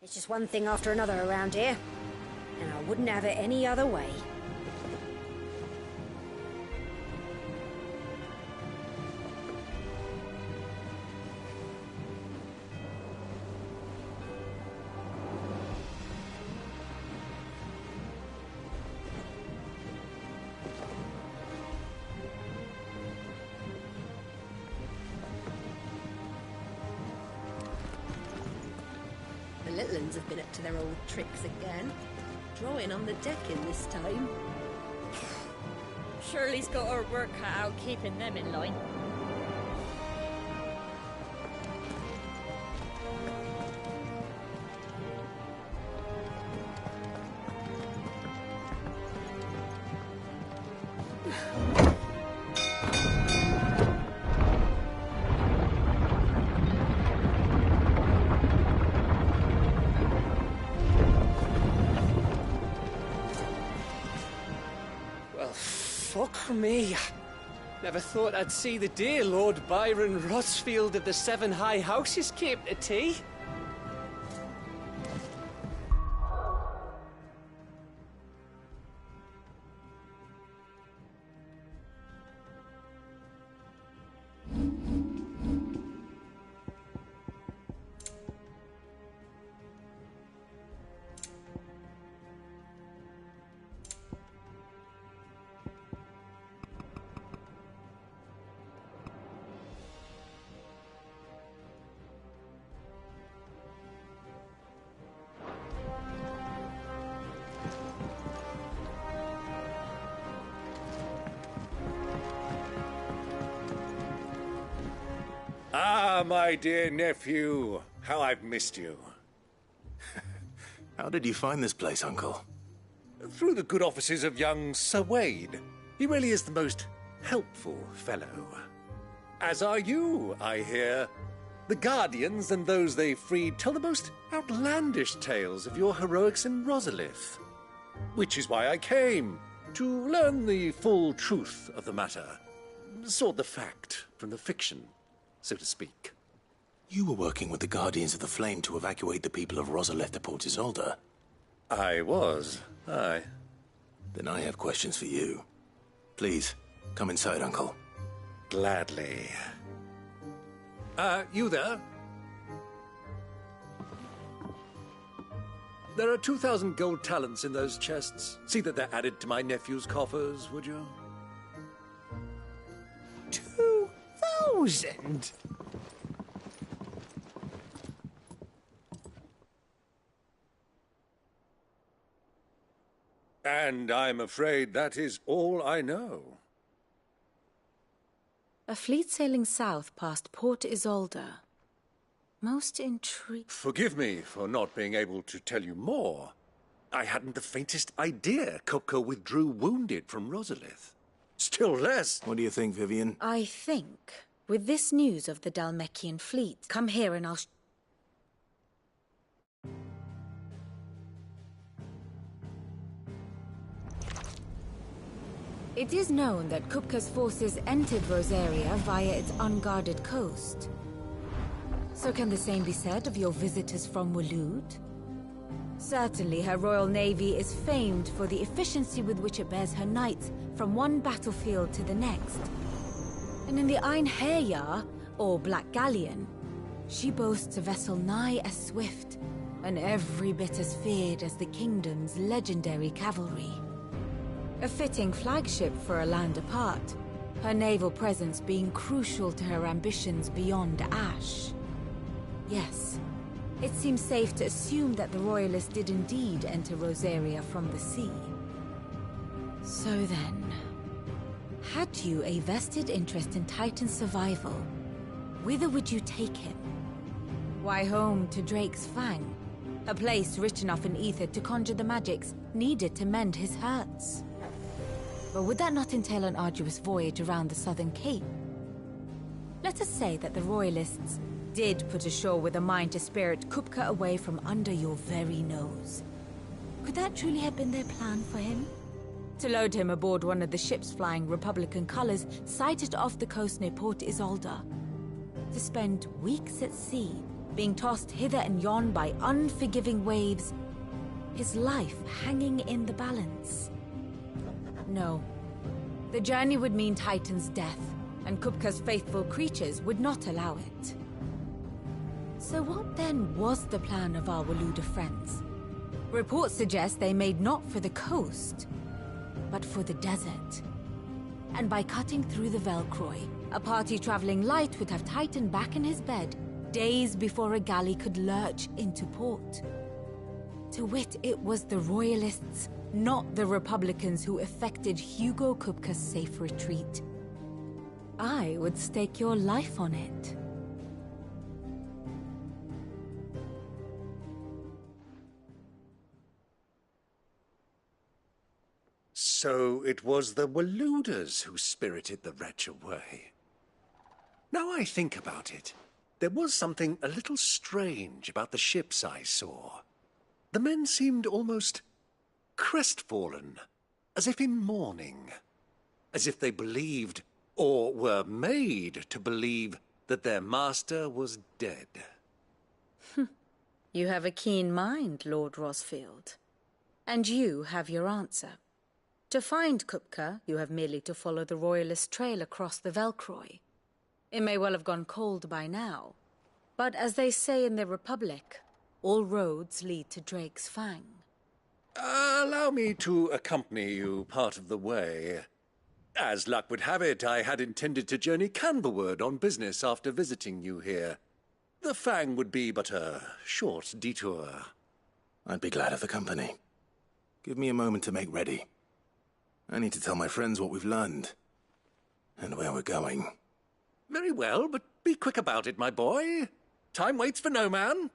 It's just one thing after another around here, and I wouldn't have it any other way. The little uns have been up to their old tricks again. Drawing on the decking this time. Shirley's got her work cut out keeping them in line. Fuck me. Never thought I'd see the day Lord Byron Rosfield of the Seven High Houses came to tea. Ah, my dear nephew. How I've missed you. How did you find this place, Uncle? Through the good offices of young Sir Wade. He really is the most helpful fellow. As are you, I hear. The Guardians and those they freed tell the most outlandish tales of your heroics in Rosalith. Which is why I came, to learn the full truth of the matter. Sort the fact from the fiction, so to speak. You were working with the Guardians of the Flame to evacuate the people of Rosalith to Port Isolde. I was, aye. Then I have questions for you. Please, come inside, Uncle. Gladly. You there? There are 2,000 gold talents in those chests. See that they're added to my nephew's coffers, would you? 2,000? And I'm afraid that is all I know. A fleet sailing south past Port Isolde. Most intriguing. Forgive me for not being able to tell you more. I hadn't the faintest idea Kupka withdrew wounded from Rosalith. Still less. What do you think, Vivian? I think, with this news of the Dalmekian fleet, come here and I'll... It is known that Kupka's forces entered Rosaria via its unguarded coast. So can the same be said of your visitors from Waloed? Certainly her Royal Navy is famed for the efficiency with which it bears her knights from one battlefield to the next. And in the Einherjar, or Black Galleon, she boasts a vessel nigh as swift, and every bit as feared as the kingdom's legendary cavalry. A fitting flagship for a land apart, her naval presence being crucial to her ambitions beyond Ash. Yes, it seems safe to assume that the Royalists did indeed enter Rosaria from the sea. So then, had you a vested interest in Titan's survival, whither would you take him? Why, home to Drake's Fang, a place rich enough in ether to conjure the magics needed to mend his hurts. But would that not entail an arduous voyage around the southern cape? Let us say that the Royalists did put ashore with a mind to spirit Kupka away from under your very nose. Could that truly have been their plan for him? To load him aboard one of the ships flying Republican colors sighted off the coast near Port Isolde. To spend weeks at sea being tossed hither and yon by unforgiving waves, his life hanging in the balance. No. The journey would mean Titan's death, and Kupka's faithful creatures would not allow it. So what then was the plan of our Waluda friends? Reports suggest they made not for the coast, but for the desert. And by cutting through the Velcroy, a party traveling light would have Titan back in his bed days before a galley could lurch into port. To wit, it was the Royalists, not the Republicans, who effected Hugo Kupka's safe retreat. I would stake your life on it. So it was the Waludas who spirited the wretch away. Now I think about it, there was something a little strange about the ships I saw. The men seemed almost crestfallen, as if in mourning, as if they believed, or were made to believe, that their master was dead. You have a keen mind, Lord Rosfield. And you have your answer. To find Kupka, you have merely to follow the Royalist trail across the Velcroy. It may well have gone cold by now, but as they say in the Republic, all roads lead to Drake's Fang. Allow me to accompany you part of the way. As luck would have it, I had intended to journey Canberward on business after visiting you here. The Fang would be but a short detour. I'd be glad of the company. Give me a moment to make ready. I need to tell my friends what we've learned, and where we're going. Very well, but be quick about it, my boy. Time waits for no man.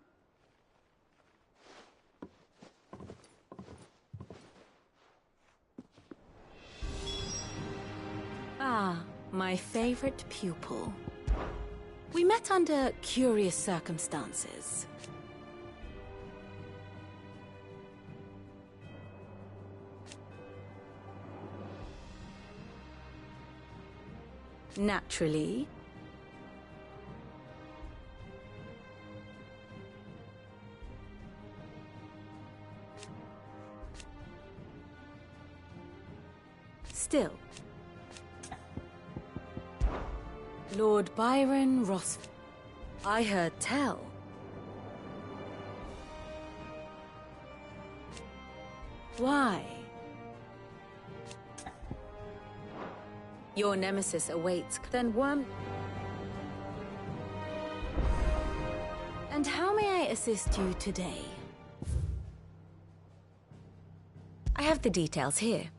Ah, my favorite pupil. We met under curious circumstances. Naturally. Still. Lord Byron Ross. I heard tell. Why? Your nemesis awaits, then worm... And how may I assist you today? I have the details here.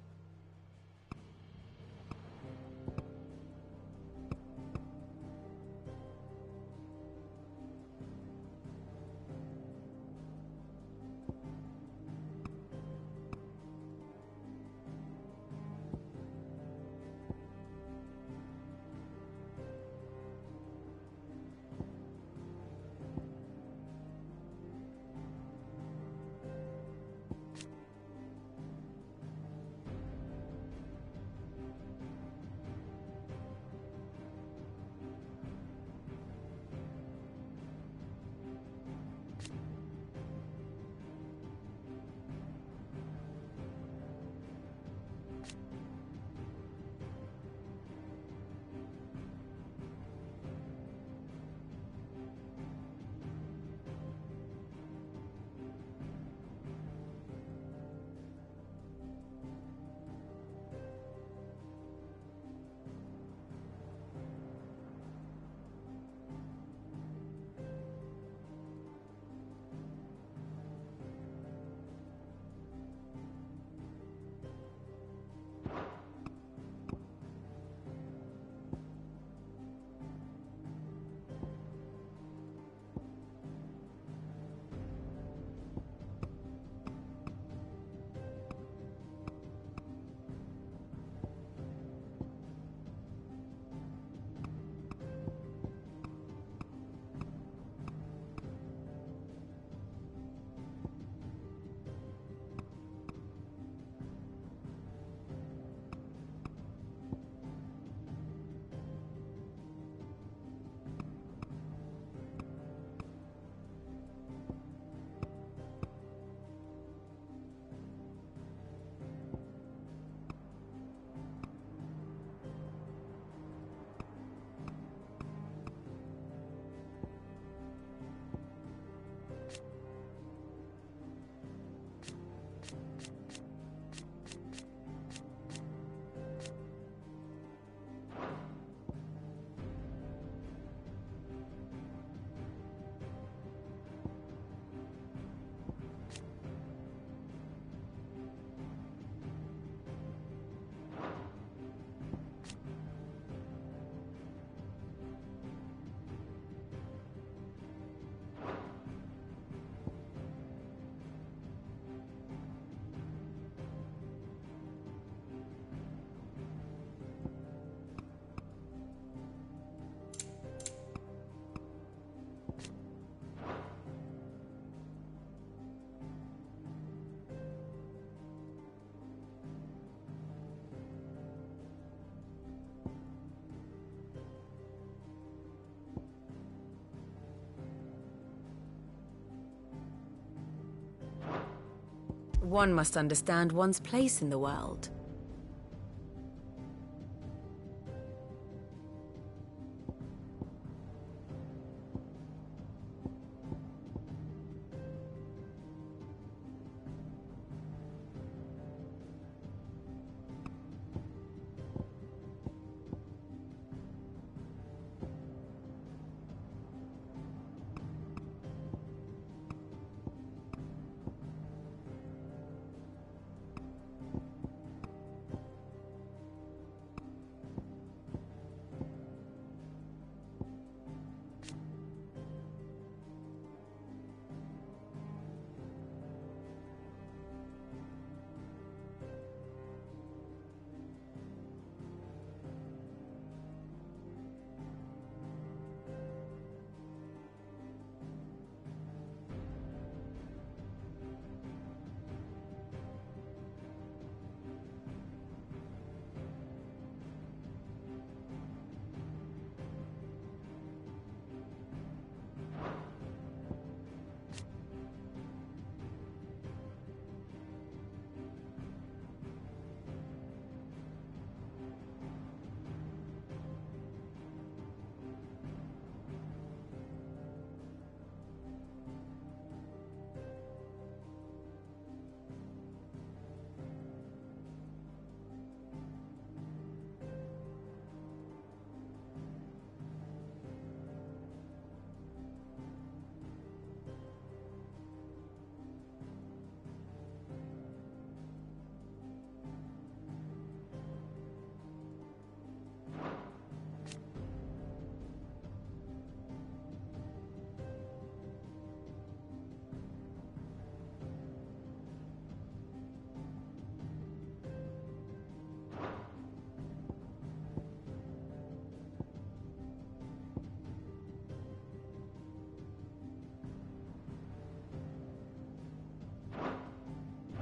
One must understand one's place in the world.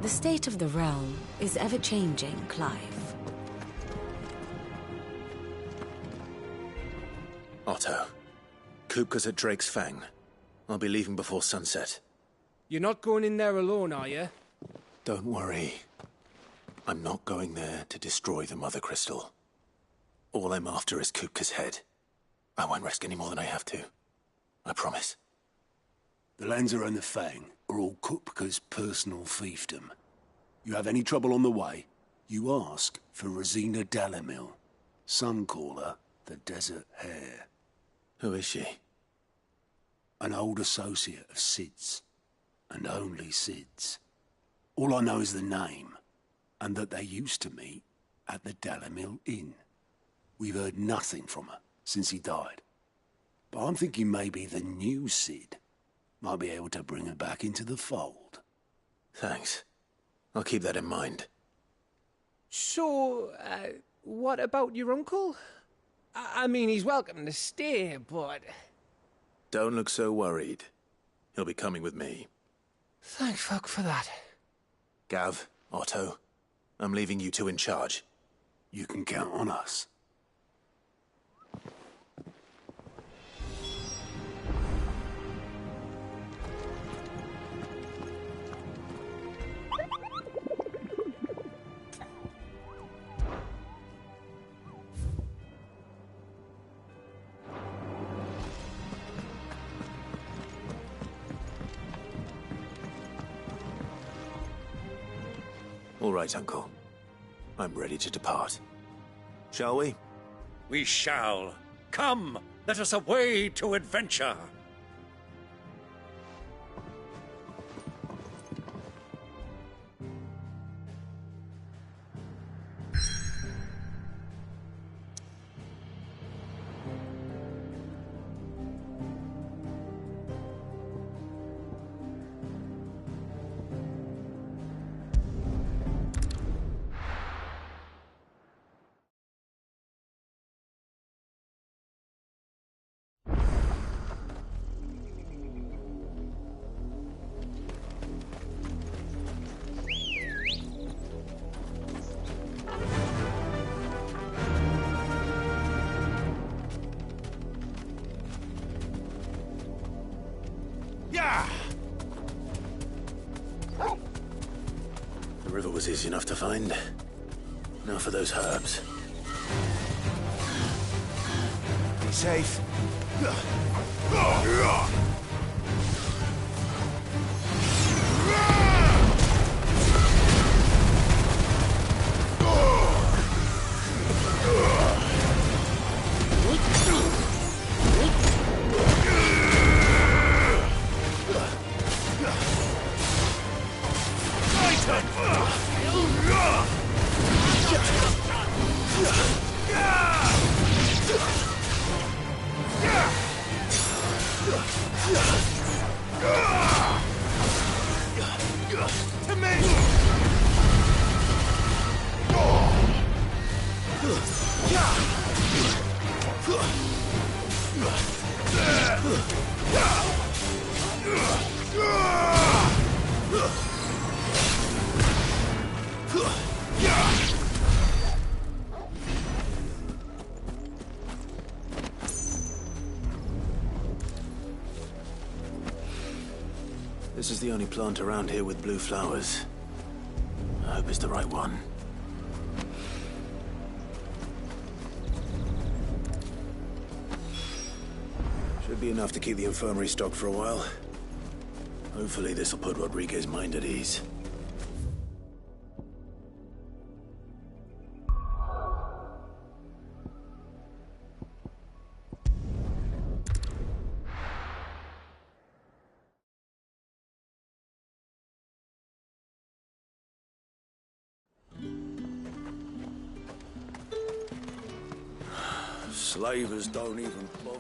The state of the realm is ever-changing, Clive. Otto, Kupka's at Drake's Fang. I'll be leaving before sunset. You're not going in there alone, are you? Don't worry. I'm not going there to destroy the Mother Crystal. All I'm after is Kupka's head. I won't risk any more than I have to. I promise. The Lanza and the Fang are all Kupka's personal fiefdom. You have any trouble on the way, you ask for Rosina Dalamil. Some call her the Desert Hare. Who is she? An old associate of Sid's, and only Sid's. All I know is the name, and that they used to meet at the Dalamil Inn. We've heard nothing from her since he died. But I'm thinking maybe the new Sid might be able to bring her back into the fold. Thanks. I'll keep that in mind. So, what about your uncle? I mean, he's welcome to stay, but... Don't look so worried. He'll be coming with me. Thank fuck for that. Gav, Otto, I'm leaving you two in charge. You can count on us. All right, Uncle. I'm ready to depart. Shall we? We shall. Come, let us away to adventure. river was easy enough to find. Now for those herbs. Be safe. This is the only plant around here with blue flowers. I hope it's the right one. Should be enough to keep the infirmary stocked for a while. Hopefully this'll put Rodriguez's mind at ease. Slavers don't even bother.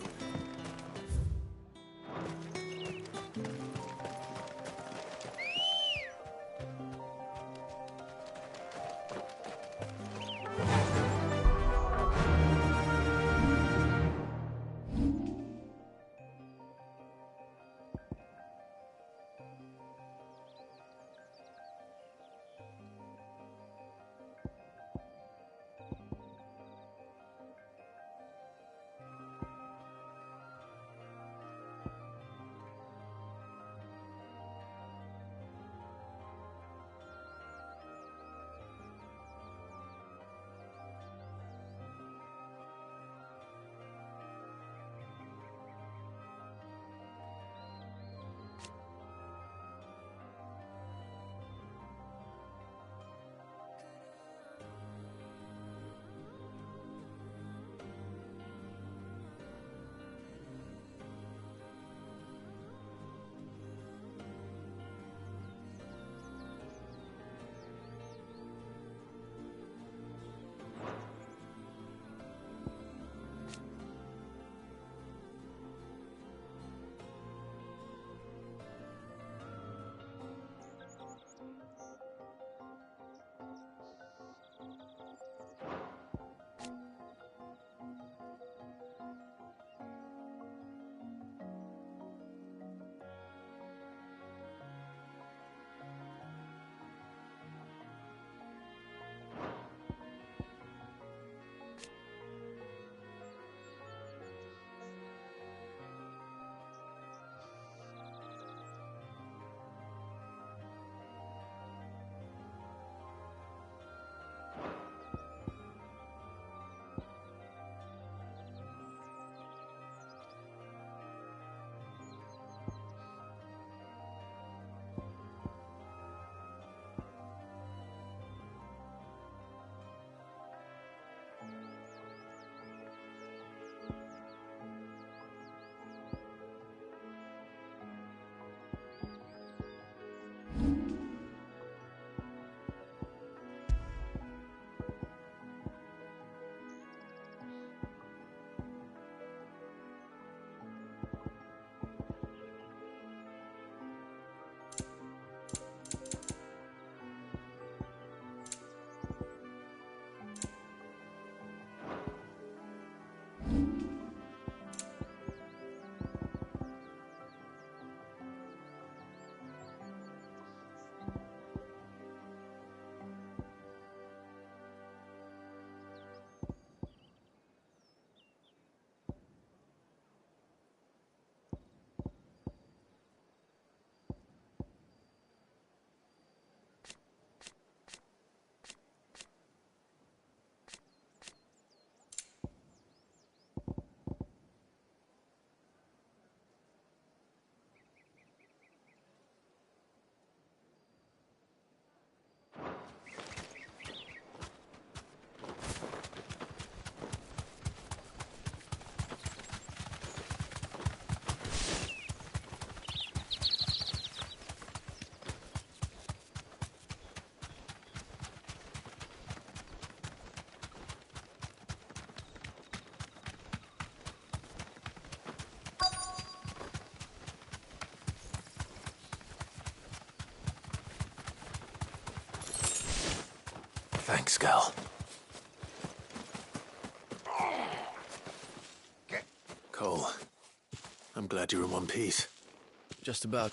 Thanks, Gal. Cole, I'm glad you're in one piece. Just about.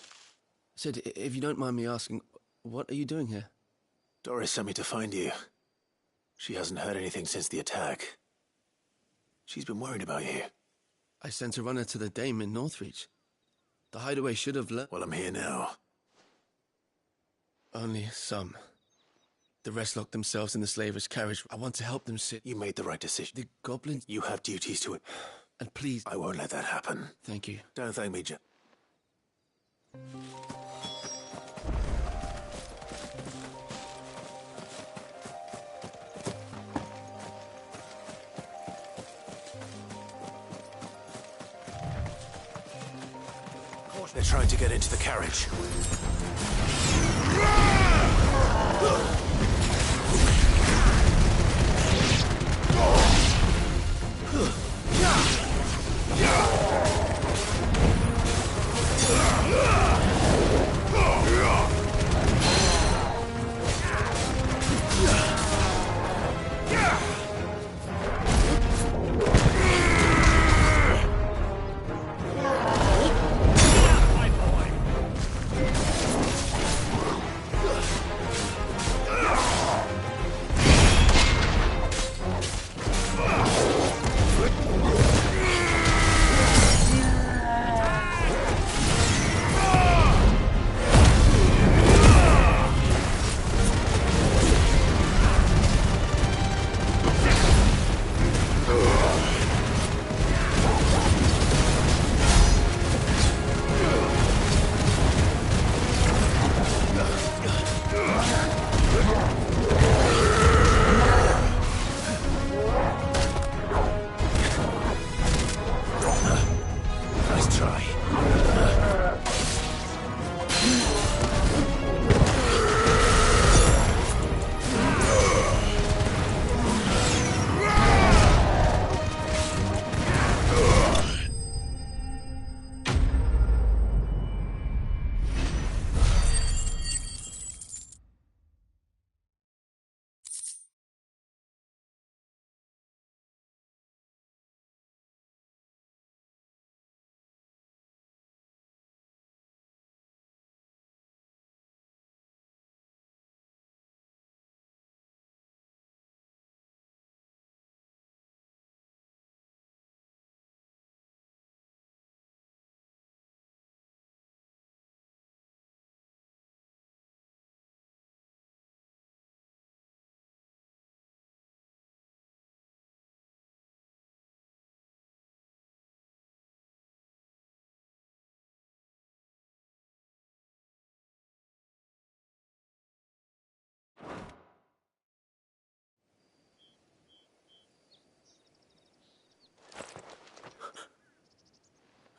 Sid, if you don't mind me asking, what are you doing here? Doris sent me to find you. She hasn't heard anything since the attack. She's been worried about you. I sent a runner to the Dame in Northreach. The hideaway should have Well, I'm here now. Only some. The rest locked themselves in the slaver's carriage. I want to help them, Sid. You made the right decision. The goblins... You have duties to it. And please... I won't let that happen. Thank you. Don't thank me, They're trying to get into the carriage.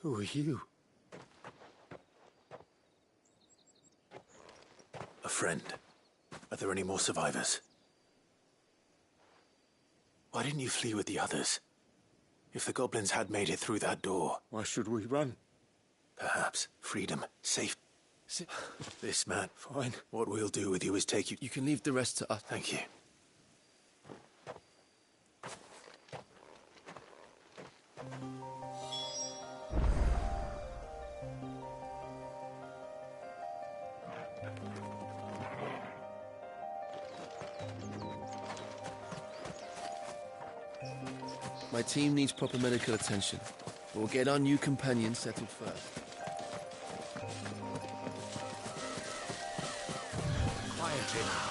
Who are you? A friend. Are there any more survivors? Why didn't you flee with the others? If the goblins had made it through that door... Why should we run? Perhaps freedom, safe. This man... Fine. What we'll do with you is take you... You can leave the rest to us. Thank you. My team needs proper medical attention. We'll get our new companion settled first. Quietly now.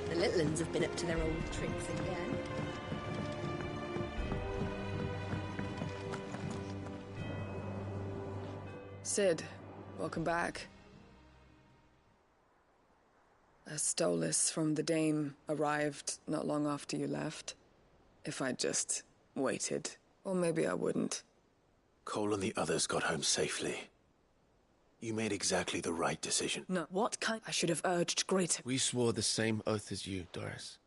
The little uns have been up to their old tricks again. Sid, welcome back. A stolus from the Dame arrived not long after you left. If I'd just waited. Or maybe I wouldn't. Cole and the others got home safely. You made exactly the right decision. No, what kind? I should have urged greater. We swore the same oath as you, Doris.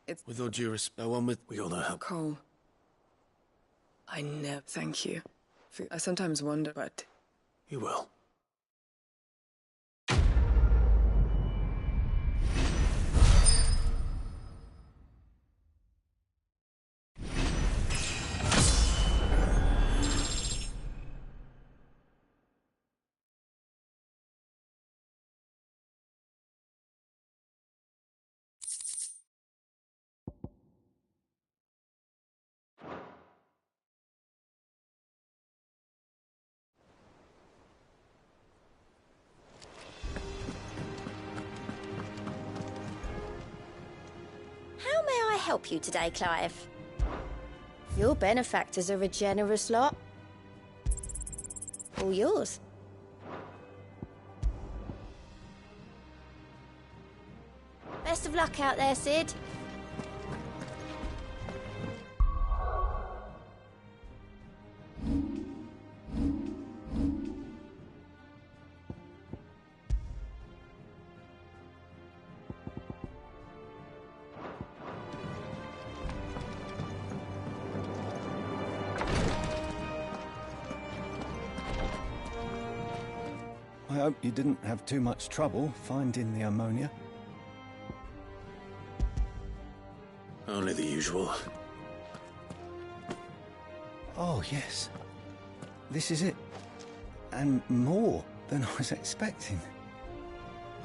It's... With all due respect, no one with... We all know how... Cole. I never... Thank you. I sometimes wonder, but... You will. How may I help you today, Clive? Your benefactors are a generous lot. All yours. Best of luck out there, Sid. I hope you didn't have too much trouble finding the ammonia. Only the usual. Oh, yes. This is it. And more than I was expecting.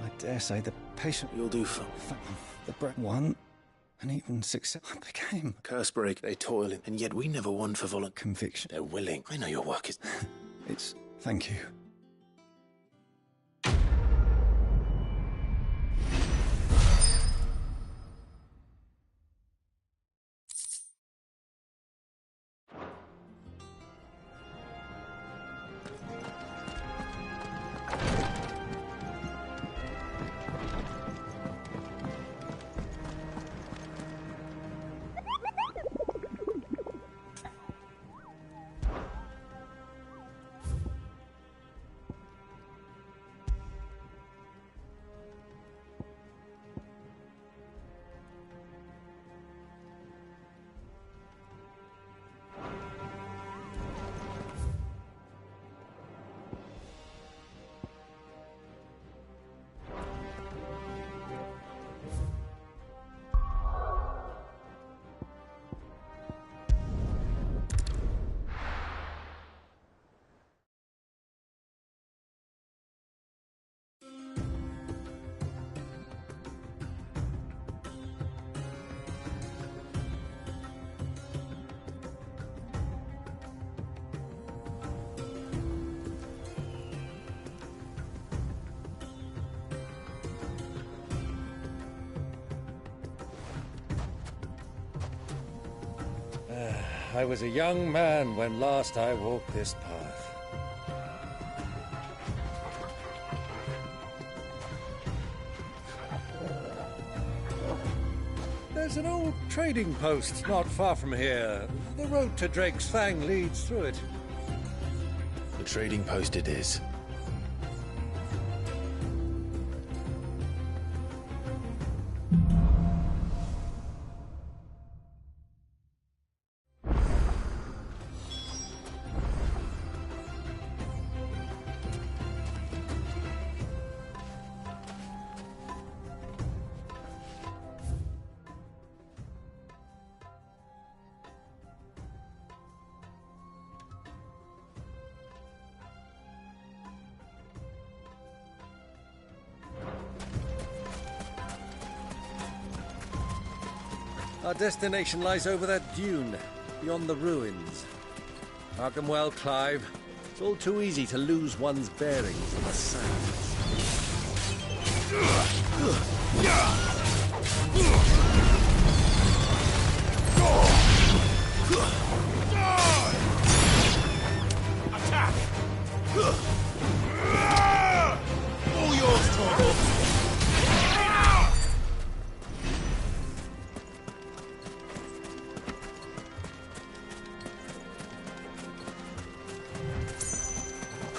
I dare say the patient... You'll do fine. The bread won, and even success I became. Curse break, they toil in, and yet we never won for voluntary Conviction. They're willing. I know your work is... It's... Thank you. I was a young man when last I walked this path. There's an old trading post not far from here. The road to Drake's Fang leads through it. The trading post it is. Our destination lies over that dune, beyond the ruins. Harken well, Clive. It's all too easy to lose one's bearings in the sands. Attack! All yours, Torvald!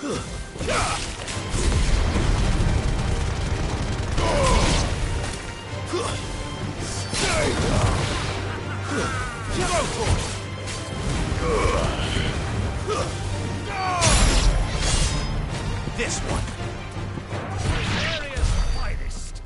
This one. Area's finest.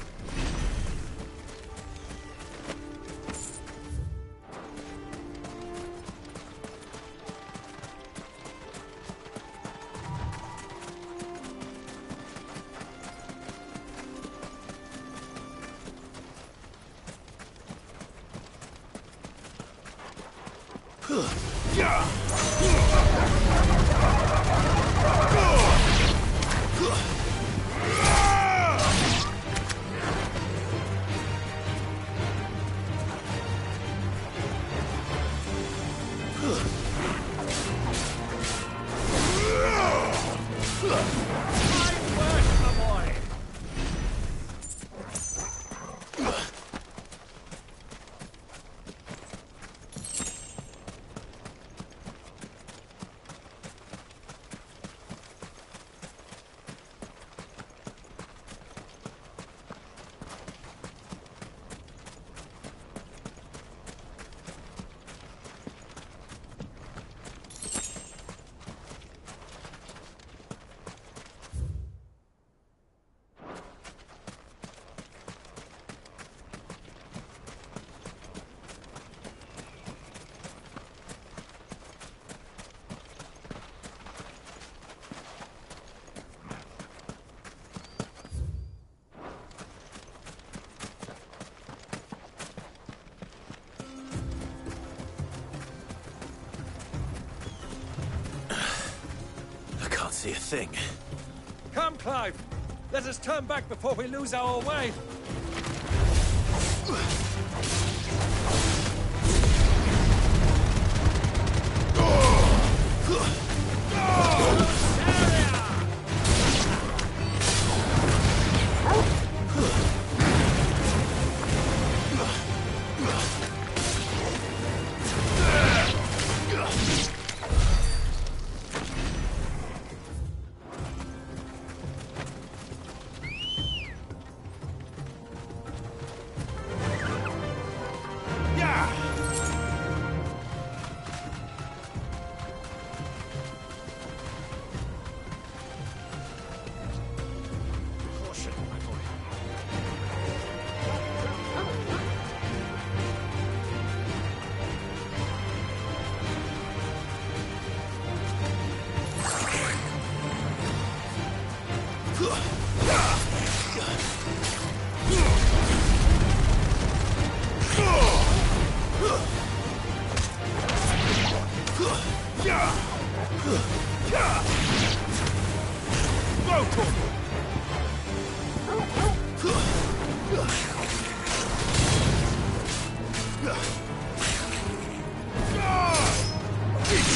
See a thing. Come, Clive! Let us turn back before we lose our way!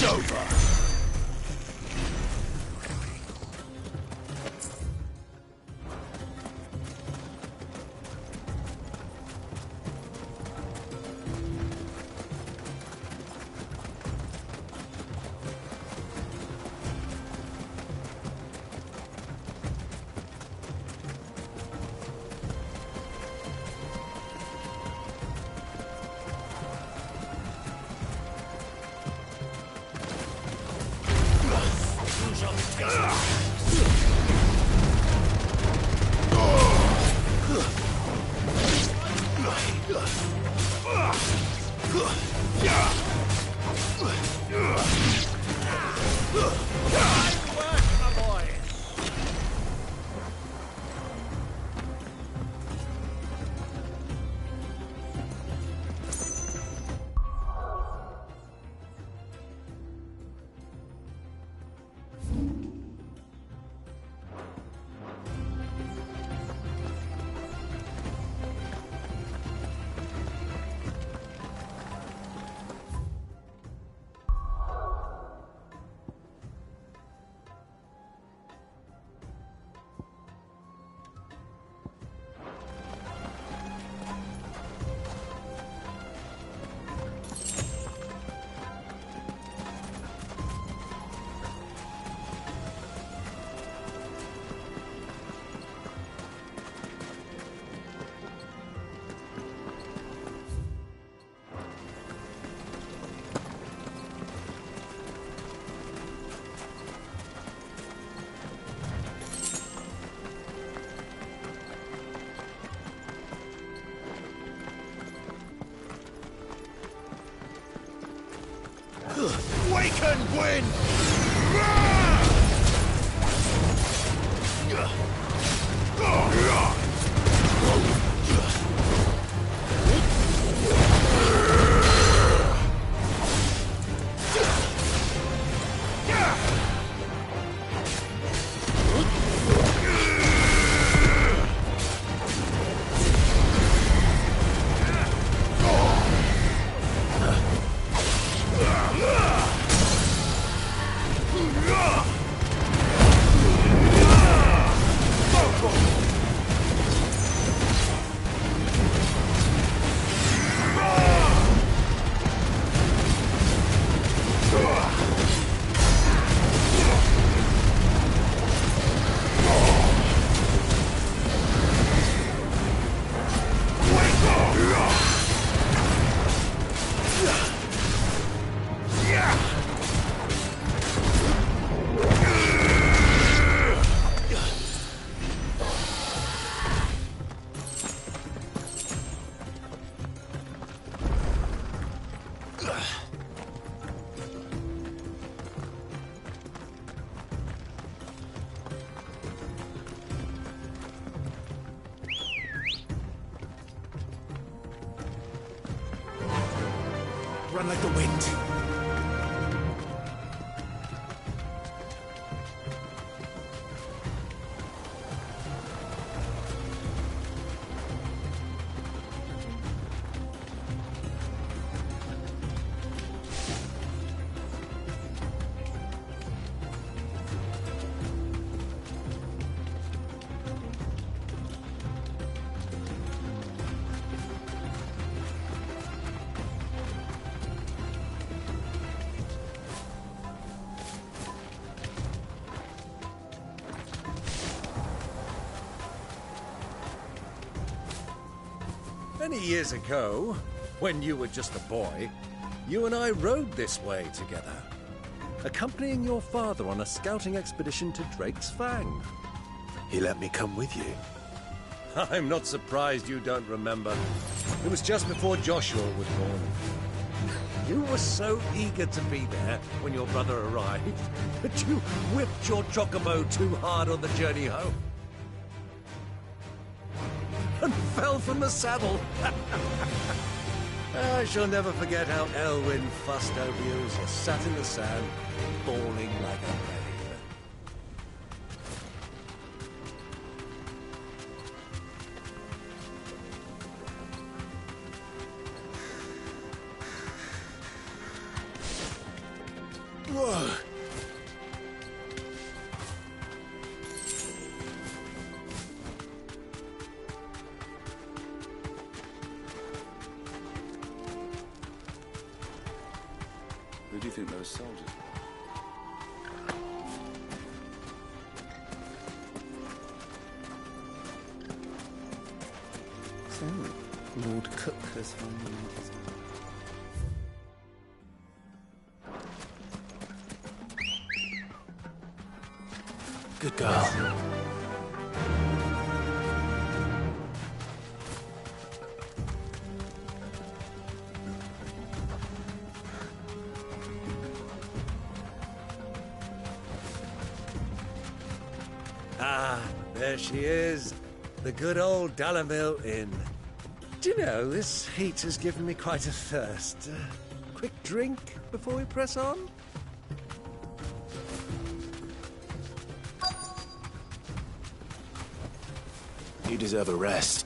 It's over. We can win! Run like the wind. Many years ago, when you were just a boy, you and I rode this way together, accompanying your father on a scouting expedition to Drake's Fang. He let me come with you. I'm not surprised you don't remember. It was just before Joshua was born. You were so eager to be there when your brother arrived that you whipped your chocobo too hard on the journey home. And fell from the saddle. I shall never forget how Elwyn fussed over you as you sat in the sand, bawling like a babe. Whoa! Who do you think those soldiers are? So, Lord Cook has found the answer. Good girl. Ah, there she is. The good old Dalamil Inn. Do you know, this heat has given me quite a thirst. Quick drink before we press on? You deserve a rest.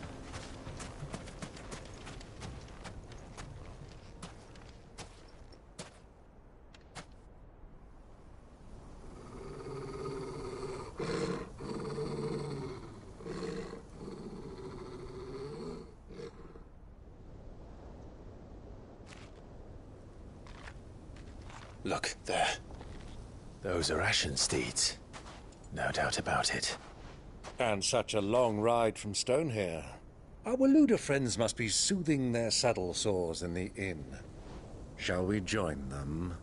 Look, there. Those are Ashen steeds. No doubt about it. And such a long ride from Stone here. Our Waluda friends must be soothing their saddle sores in the inn. Shall we join them?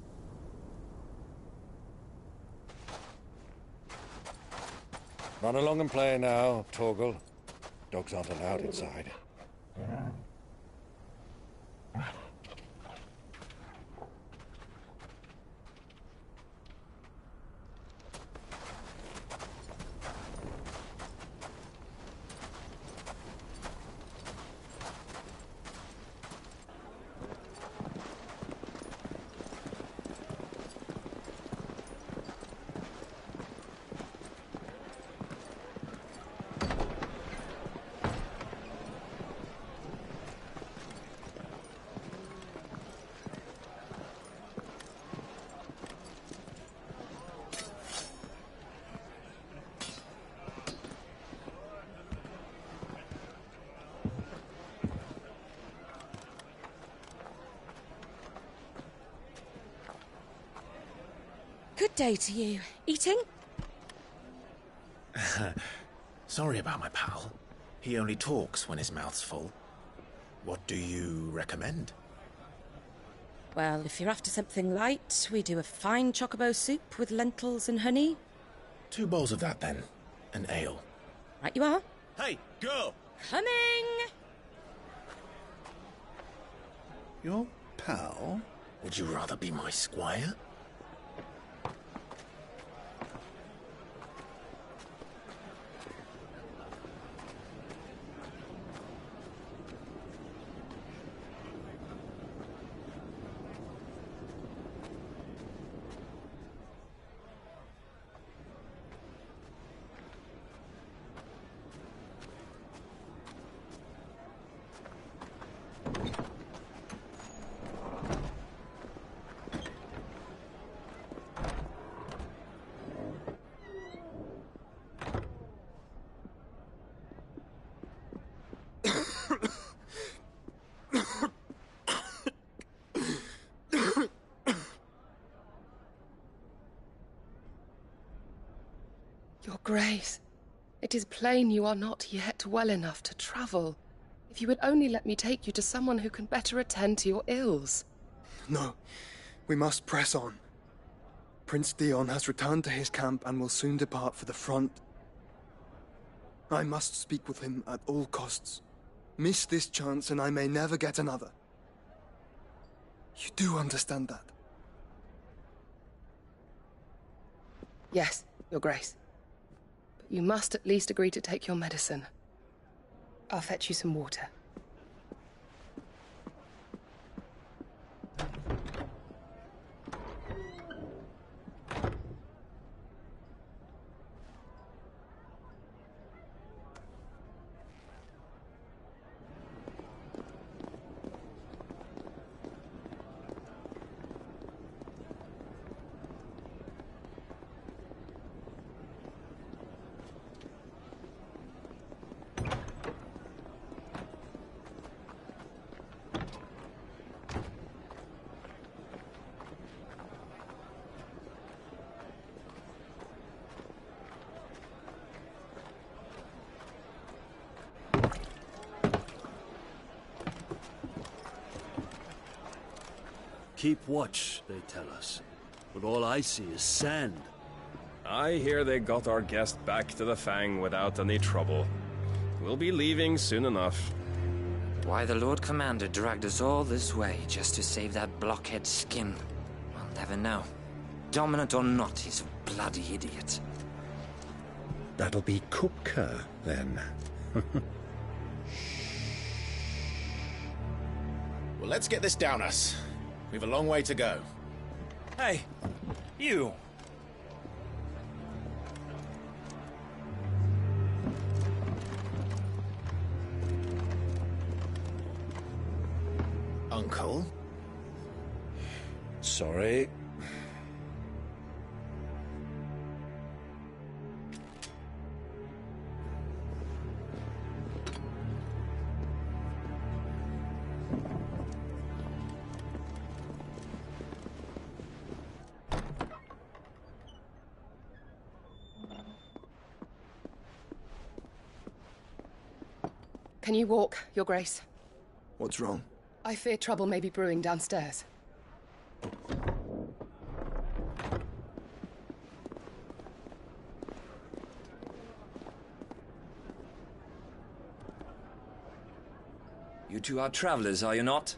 Run along and play now, Torgal. Dogs aren't allowed inside. day to you. Eating? Sorry about my pal. He only talks when his mouth's full. What do you recommend? Well, if you're after something light, we do a fine chocobo soup with lentils and honey. 2 bowls of that, then. An ale. Right you are. Hey, girl! Coming! Your pal? Would you rather be my squire? Your Grace, it is plain you are not yet well enough to travel. If you would only let me take you to someone who can better attend to your ills. No, we must press on. Prince Dion has returned to his camp and will soon depart for the front. I must speak with him at all costs. Miss this chance and I may never get another. You do understand that? Yes, Your Grace. But you must at least agree to take your medicine. I'll fetch you some water. Keep watch, they tell us. But all I see is sand. I hear they got our guest back to the Fang without any trouble. We'll be leaving soon enough. Why the Lord Commander dragged us all this way just to save that blockhead skin, I'll never know. Dominant or not, he's a bloody idiot. That'll be Kupka, then. Well, let's get this down us. We've a long way to go. Hey, you! Uncle? Sorry. Can you walk, Your Grace? What's wrong? I fear trouble may be brewing downstairs. You two are travelers, are you not?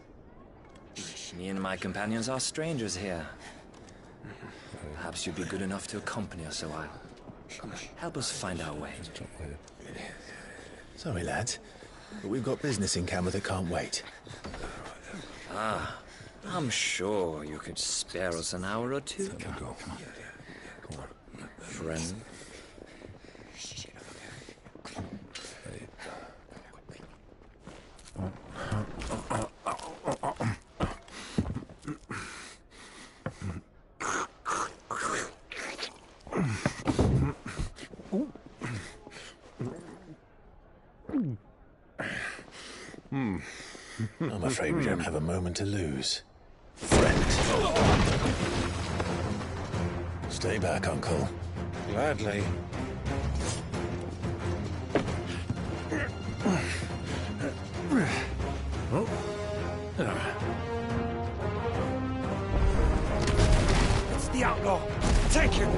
Me and my companions are strangers here. Perhaps you'd be good enough to accompany us a while. Help us find our way. Sorry, lads, but we've got business in camera that can't wait. Ah, I'm sure you could spare us an hour or two. Come on. Friend. I'm afraid we don't have a moment to lose. Friend. Stay back, Uncle. Gladly. Oh. It's the outlaw. Take him.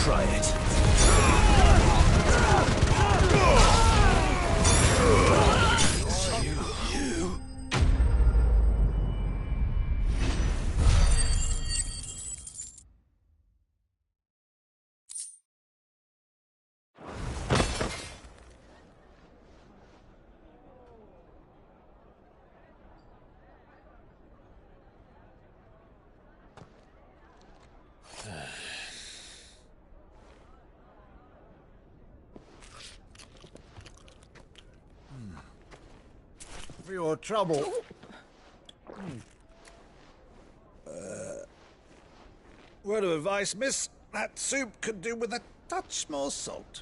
Try it. You. For your trouble. Word of advice, miss. That soup could do with a touch more salt.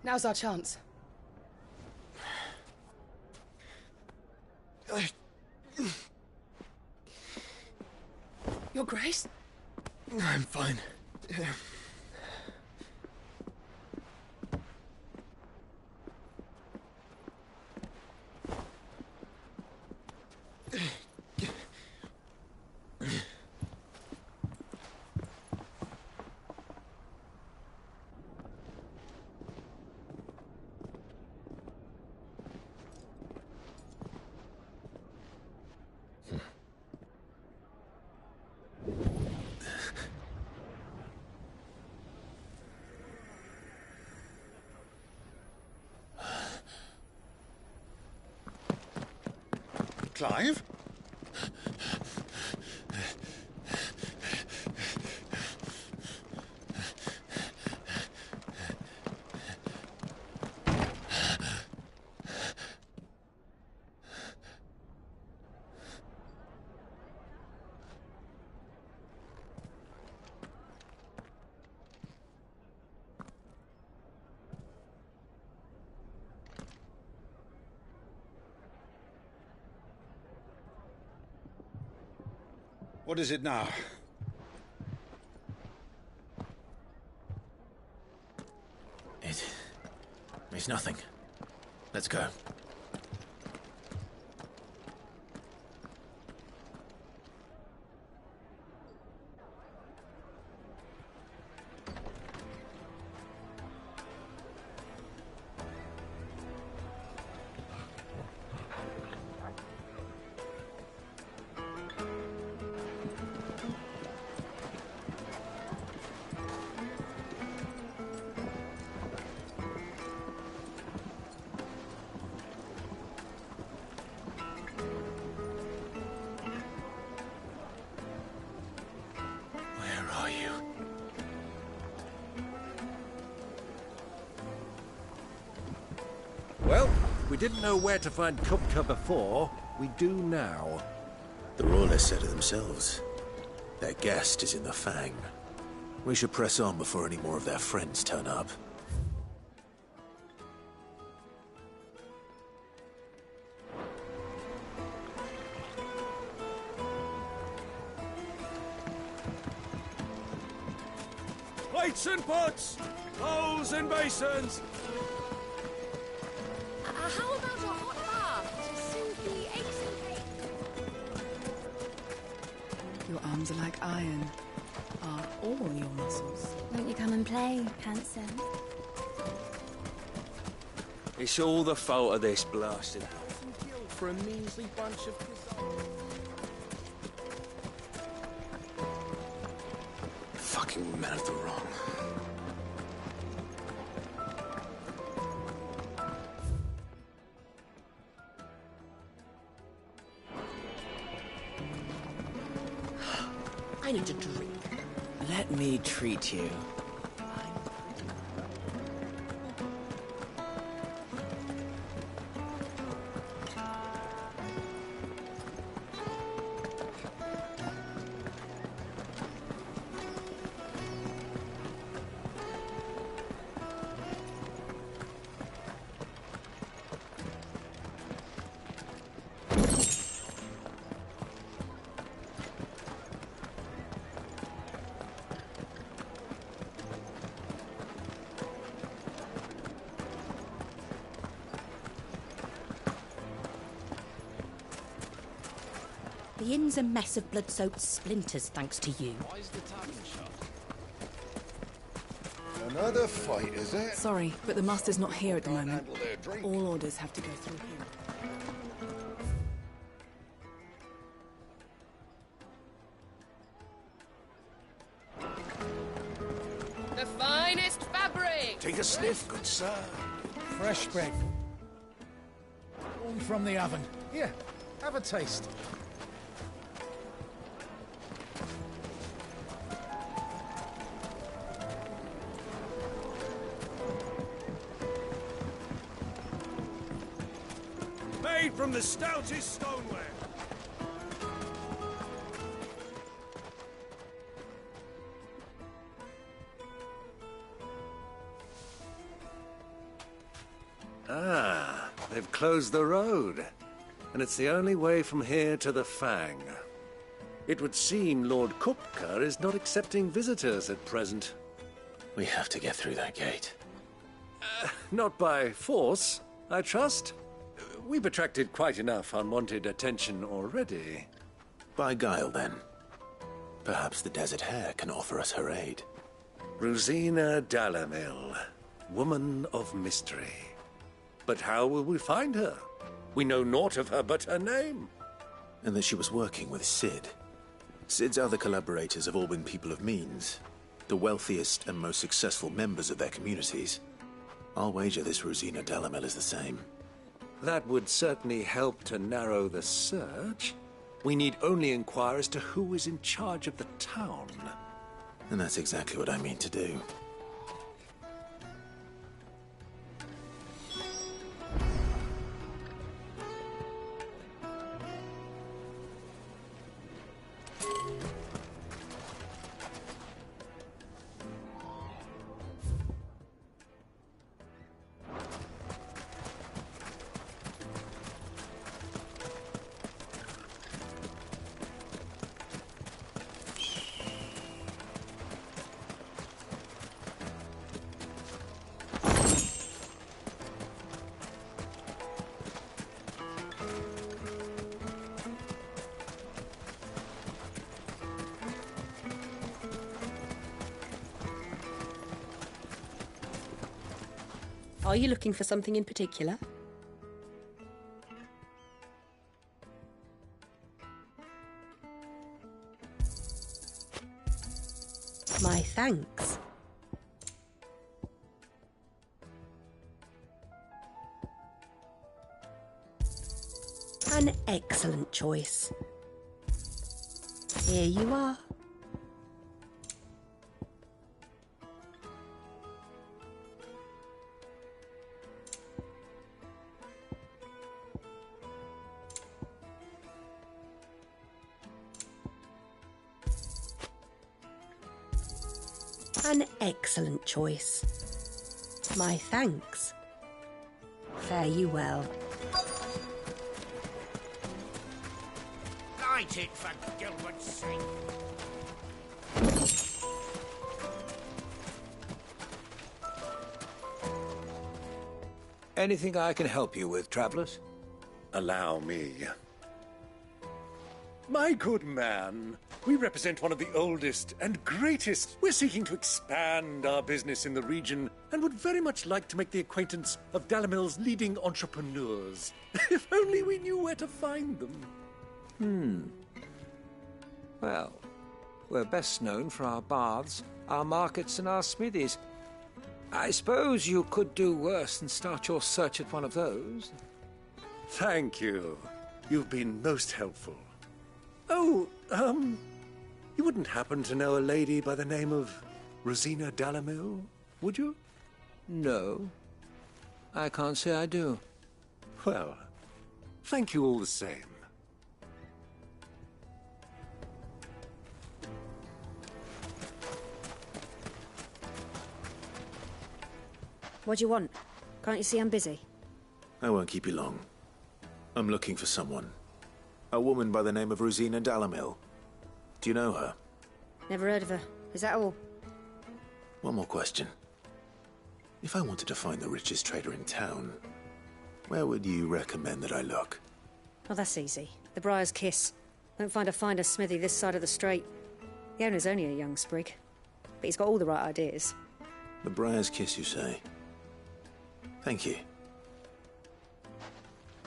Now's our chance. Your Grace? I'm fine. Clive? What is it now? It's nothing. Let's go. Well, we didn't know where to find Kupka before. We do now. The Royalists said it themselves. Their guest is in the Fang. We should press on before any more of their friends turn up. Plates and pots! Bowls and basins! How about a hot bath to soothe the aches and pains? Your arms are like iron. Are all your muscles? Won't you come and play, handsome? It's all the fault of this blasted house and guild for a measly bunch of Fucking men of the wrong. Let me treat you. The inn's a mess of blood-soaked splinters, thanks to you. Why is the tavern shut? Another fight, is it? Sorry, but the master's not here at the moment. Handle their drink. All orders have to go through him. The finest fabric! Take a sniff, good sir. Fresh bread. Warm from the oven. Here, have a taste. Made from the stoutest stoneware. Ah, they've closed the road. And it's the only way from here to the Fang. It would seem Lord Kupka is not accepting visitors at present. We have to get through that gate. Not by force, I trust. We've attracted quite enough unwanted attention already. By guile, then. Perhaps the Desert Hare can offer us her aid. Rosina Dalamil, woman of mystery. But how will we find her? We know naught of her but her name. And that she was working with Cid. Cid's other collaborators have all been people of means, the wealthiest and most successful members of their communities. I'll wager this Rosina Dalamil is the same. That would certainly help to narrow the search. We need only inquire as to who is in charge of the town. And that's exactly what I mean to do. Are you looking for something in particular? My thanks. An excellent choice. Here you are. An excellent choice. My thanks. Fare you well. Light it, for Gilbert's sake. Anything I can help you with, travelers? Allow me. My good man, we represent one of the oldest and greatest. We're seeking to expand our business in the region and would very much like to make the acquaintance of Dalamil's leading entrepreneurs. If only we knew where to find them. Well, we're best known for our baths, our markets, and our smithies. I suppose you could do worse than start your search at one of those. Thank you. You've been most helpful. Oh, You wouldn't happen to know a lady by the name of Rosina Dalamil, would you? No. I can't say I do. Well, thank you all the same. What do you want? Can't you see I'm busy? I won't keep you long. I'm looking for someone. A woman by the name of Rosina Dalamil. Do you know her? Never heard of her. Is that all? One more question. If I wanted to find the richest trader in town, where would you recommend that I look? Oh, that's easy. The Briar's Kiss. Won't find a finer smithy this side of the strait. The owner's only a young sprig, but he's got all the right ideas. The Briar's Kiss, you say? Thank you.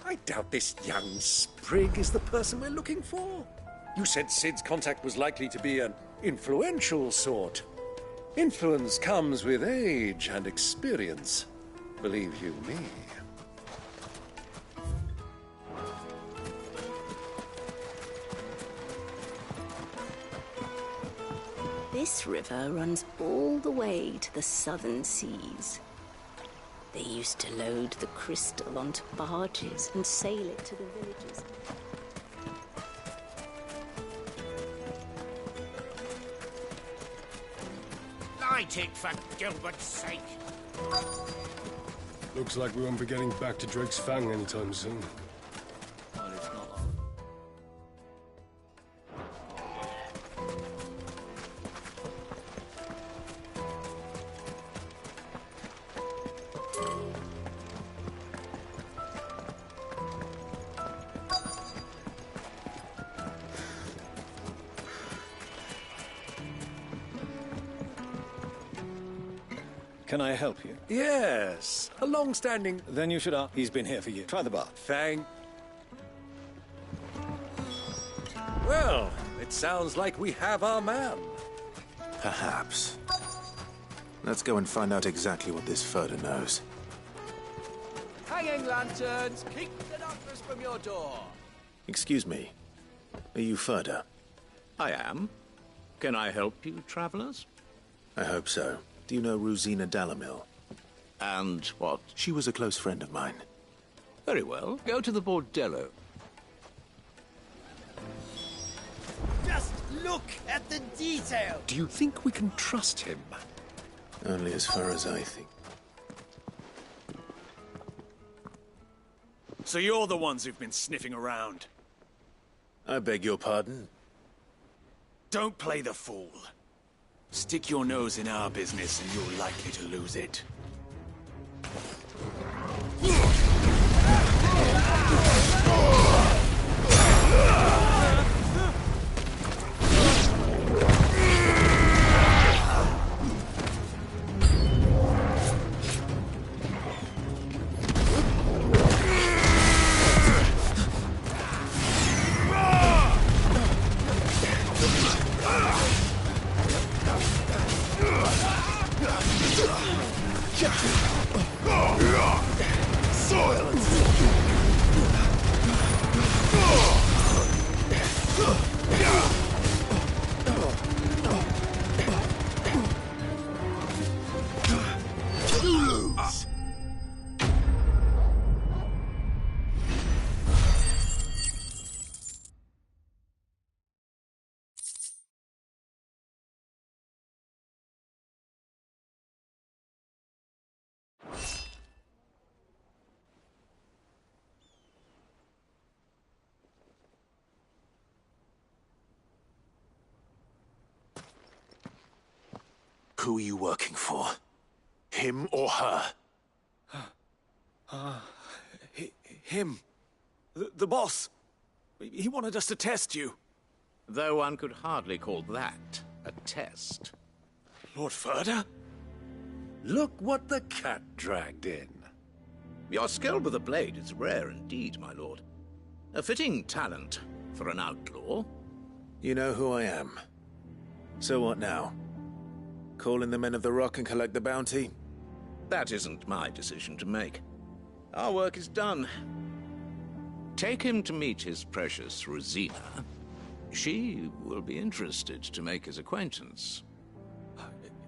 I doubt this young sprig is the person we're looking for. You said Sid's contact was likely to be an influential sort. Influence comes with age and experience, believe you me. This river runs all the way to the southern seas. They used to load the crystal onto barges and sail it to the villages. Light it, for Gilbert's sake! Looks like we won't be getting back to Drake's Fang anytime soon. Can I help you? Yes, a long-standing... Then you should He's been here for you. Try the bar. Well, it sounds like we have our man. Perhaps. Let's go and find out exactly what this Furder knows. Hanging lanterns, keep the darkness from your door. Excuse me. Are you Furder? I am. Can I help you, travelers? I hope so. Do you know Rosina Dalamil? And what? She was a close friend of mine. Very well. Go to the bordello. Just look at the detail! Do you think we can trust him? Only as far as I think. So you're the ones who've been sniffing around? I beg your pardon? Don't play the fool. Stick your nose in our business and you're likely to lose it. Who are you working for? Him or her? Him. The boss. He wanted us to test you. Though one could hardly call that a test. Lord Furder? Look what the cat dragged in. Your skill with a blade is rare indeed, my lord. A fitting talent for an outlaw. You know who I am. So what now? Call in the Men of the Rock and collect the bounty? That isn't my decision to make. Our work is done. Take him to meet his precious Rosina. She will be interested to make his acquaintance.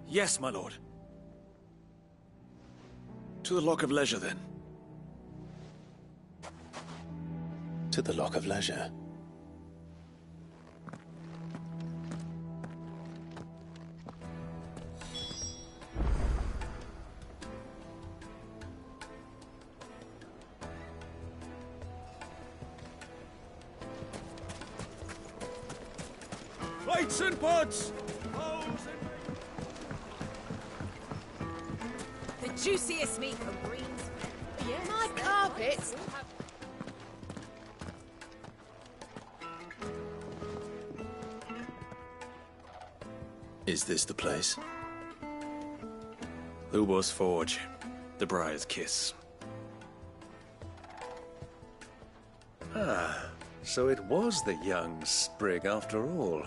Yes, my lord. To the Lock of Leisure, then. To the Lock of Leisure. Plates and pots! The juiciest meat from Greens. Yes, my carpets. Is this the place? Lubor's Forge. The Briar's Kiss. Ah, so it was the young sprig after all.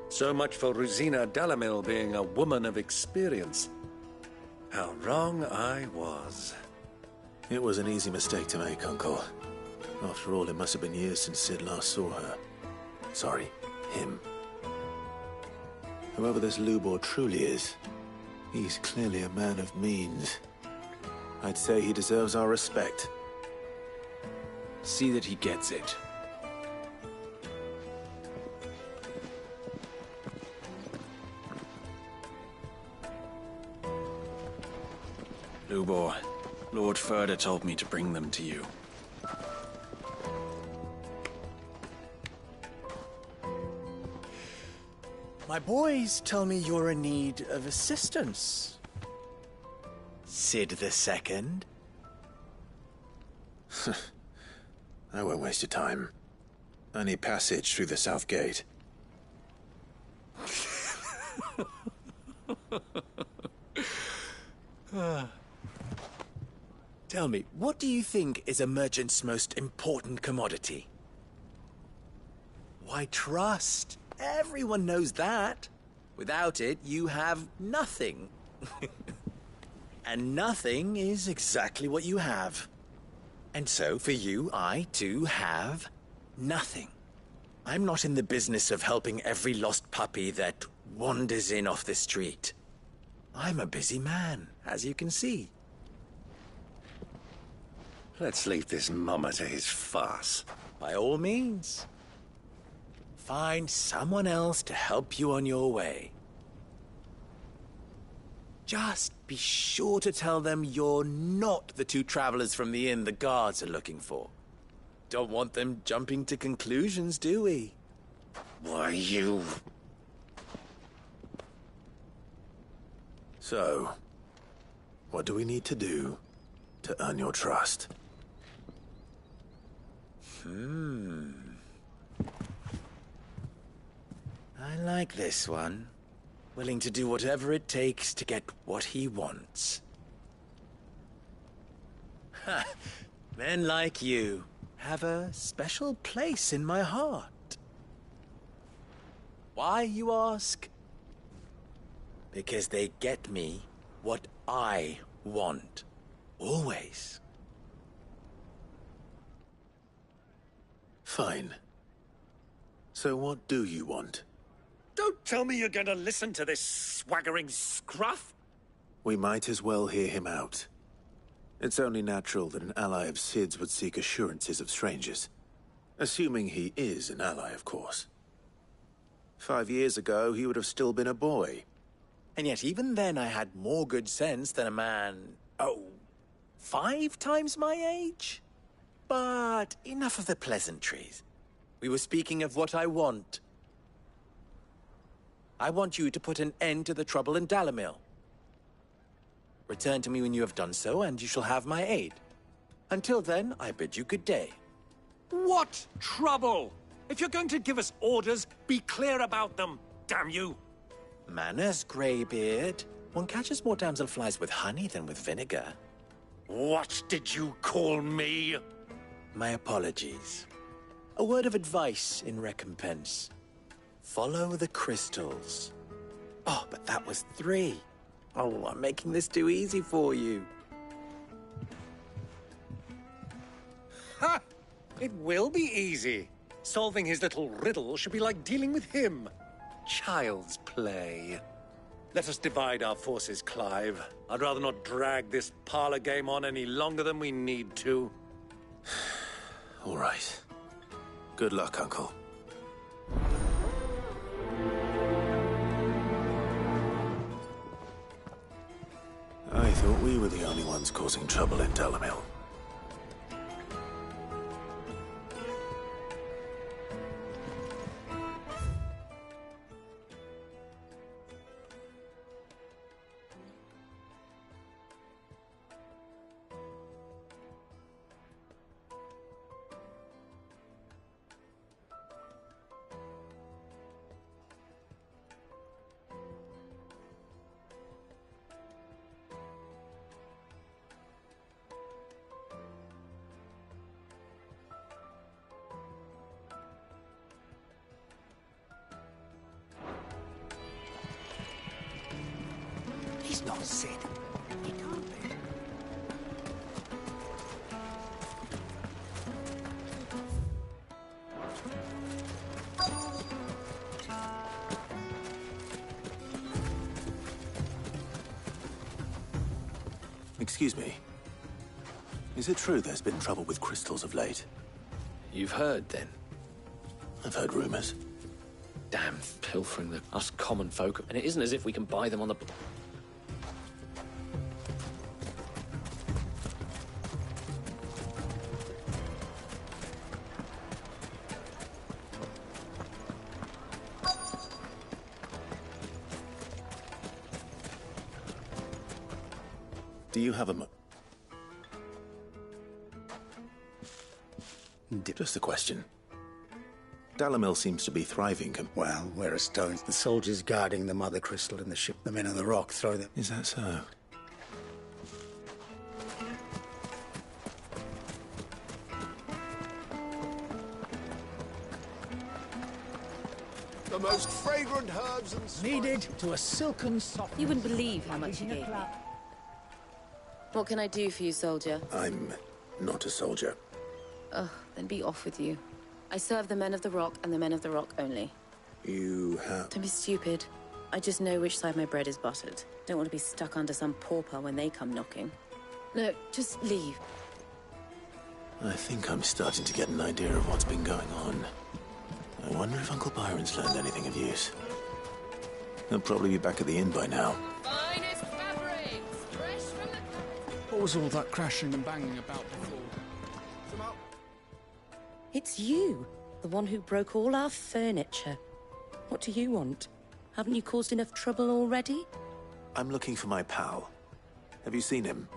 So much for Rosina Delamil being a woman of experience. How wrong I was. It was an easy mistake to make, Uncle. After all, it must have been years since Sid last saw her. Sorry, him. Whoever this Lubor truly is, he's clearly a man of means. I'd say he deserves our respect. See that he gets it. Lubor, Lord Furder told me to bring them to you. My boys tell me you're in need of assistance. Sid the Second? I won't waste your time. I need passage through the south gate. Tell me, what do you think is a merchant's most important commodity? Why, trust. Everyone knows that. Without it, you have nothing. And nothing is exactly what you have. And so, for you, I, too, have nothing. I'm not in the business of helping every lost puppy that wanders in off the street. I'm a busy man, as you can see. Let's leave this mummer to his farce. By all means. Find someone else to help you on your way. Just be sure to tell them you're not the two travelers from the inn the guards are looking for. Don't want them jumping to conclusions, do we? Why, you... So, what do we need to do to earn your trust? I like this one. Willing to do whatever it takes to get what he wants. Ha! Men like you have a special place in my heart. Why, you ask? Because they get me what I want. Always. Fine. So what do you want? Don't tell me you're going to listen to this swaggering scruff! We might as well hear him out. It's only natural that an ally of Sid's would seek assurances of strangers. Assuming he is an ally, of course. 5 years ago, he would have still been a boy. And yet even then I had more good sense than a man, 5 times my age? But enough of the pleasantries. We were speaking of what I want. I want you to put an end to the trouble in Dalamil. Return to me when you have done so, and you shall have my aid. Until then, I bid you good day. What trouble? If you're going to give us orders, be clear about them, damn you! Manners, Greybeard. One catches more damselflies with honey than with vinegar. What did you call me? My apologies. A word of advice in recompense. Follow the crystals. Oh, but that was 3. Oh, I'm making this too easy for you. Ha! It will be easy. Solving his little riddle should be like dealing with him. Child's play. Let us divide our forces, Clive. I'd rather not drag this parlor game on any longer than we need to. All right. Good luck, Uncle. I thought we were the only ones causing trouble in Delamil. He's not Sid. He can't be. Excuse me. Is it true there's been trouble with crystals of late? You've heard, then? I've heard rumors. Damn pilfering, us common folk. And it isn't as if we can buy them on the... Do you have a Just a question. Dalamil seems to be thriving. Well, where are stones? The soldiers guarding the mother crystal and the ship, the men on the rock throw them. Is that so? The most fragrant herbs and needed to a silken soft. You wouldn't believe how much he gave me. What can I do for you, soldier? I'm not a soldier. Oh, then be off with you. I serve the men of the rock and the men of the rock only. You have... Don't be stupid. I just know which side my bread is buttered. Don't want to be stuck under some pauper when they come knocking. No, just leave. I think I'm starting to get an idea of what's been going on. I wonder if Uncle Byron's learned anything of use. He'll probably be back at the inn by now. Finest fabrics, fresh from the... What was all that crashing and banging about before? It's you, the one who broke all our furniture. What do you want? Haven't you caused enough trouble already? I'm looking for my pal. Have you seen him?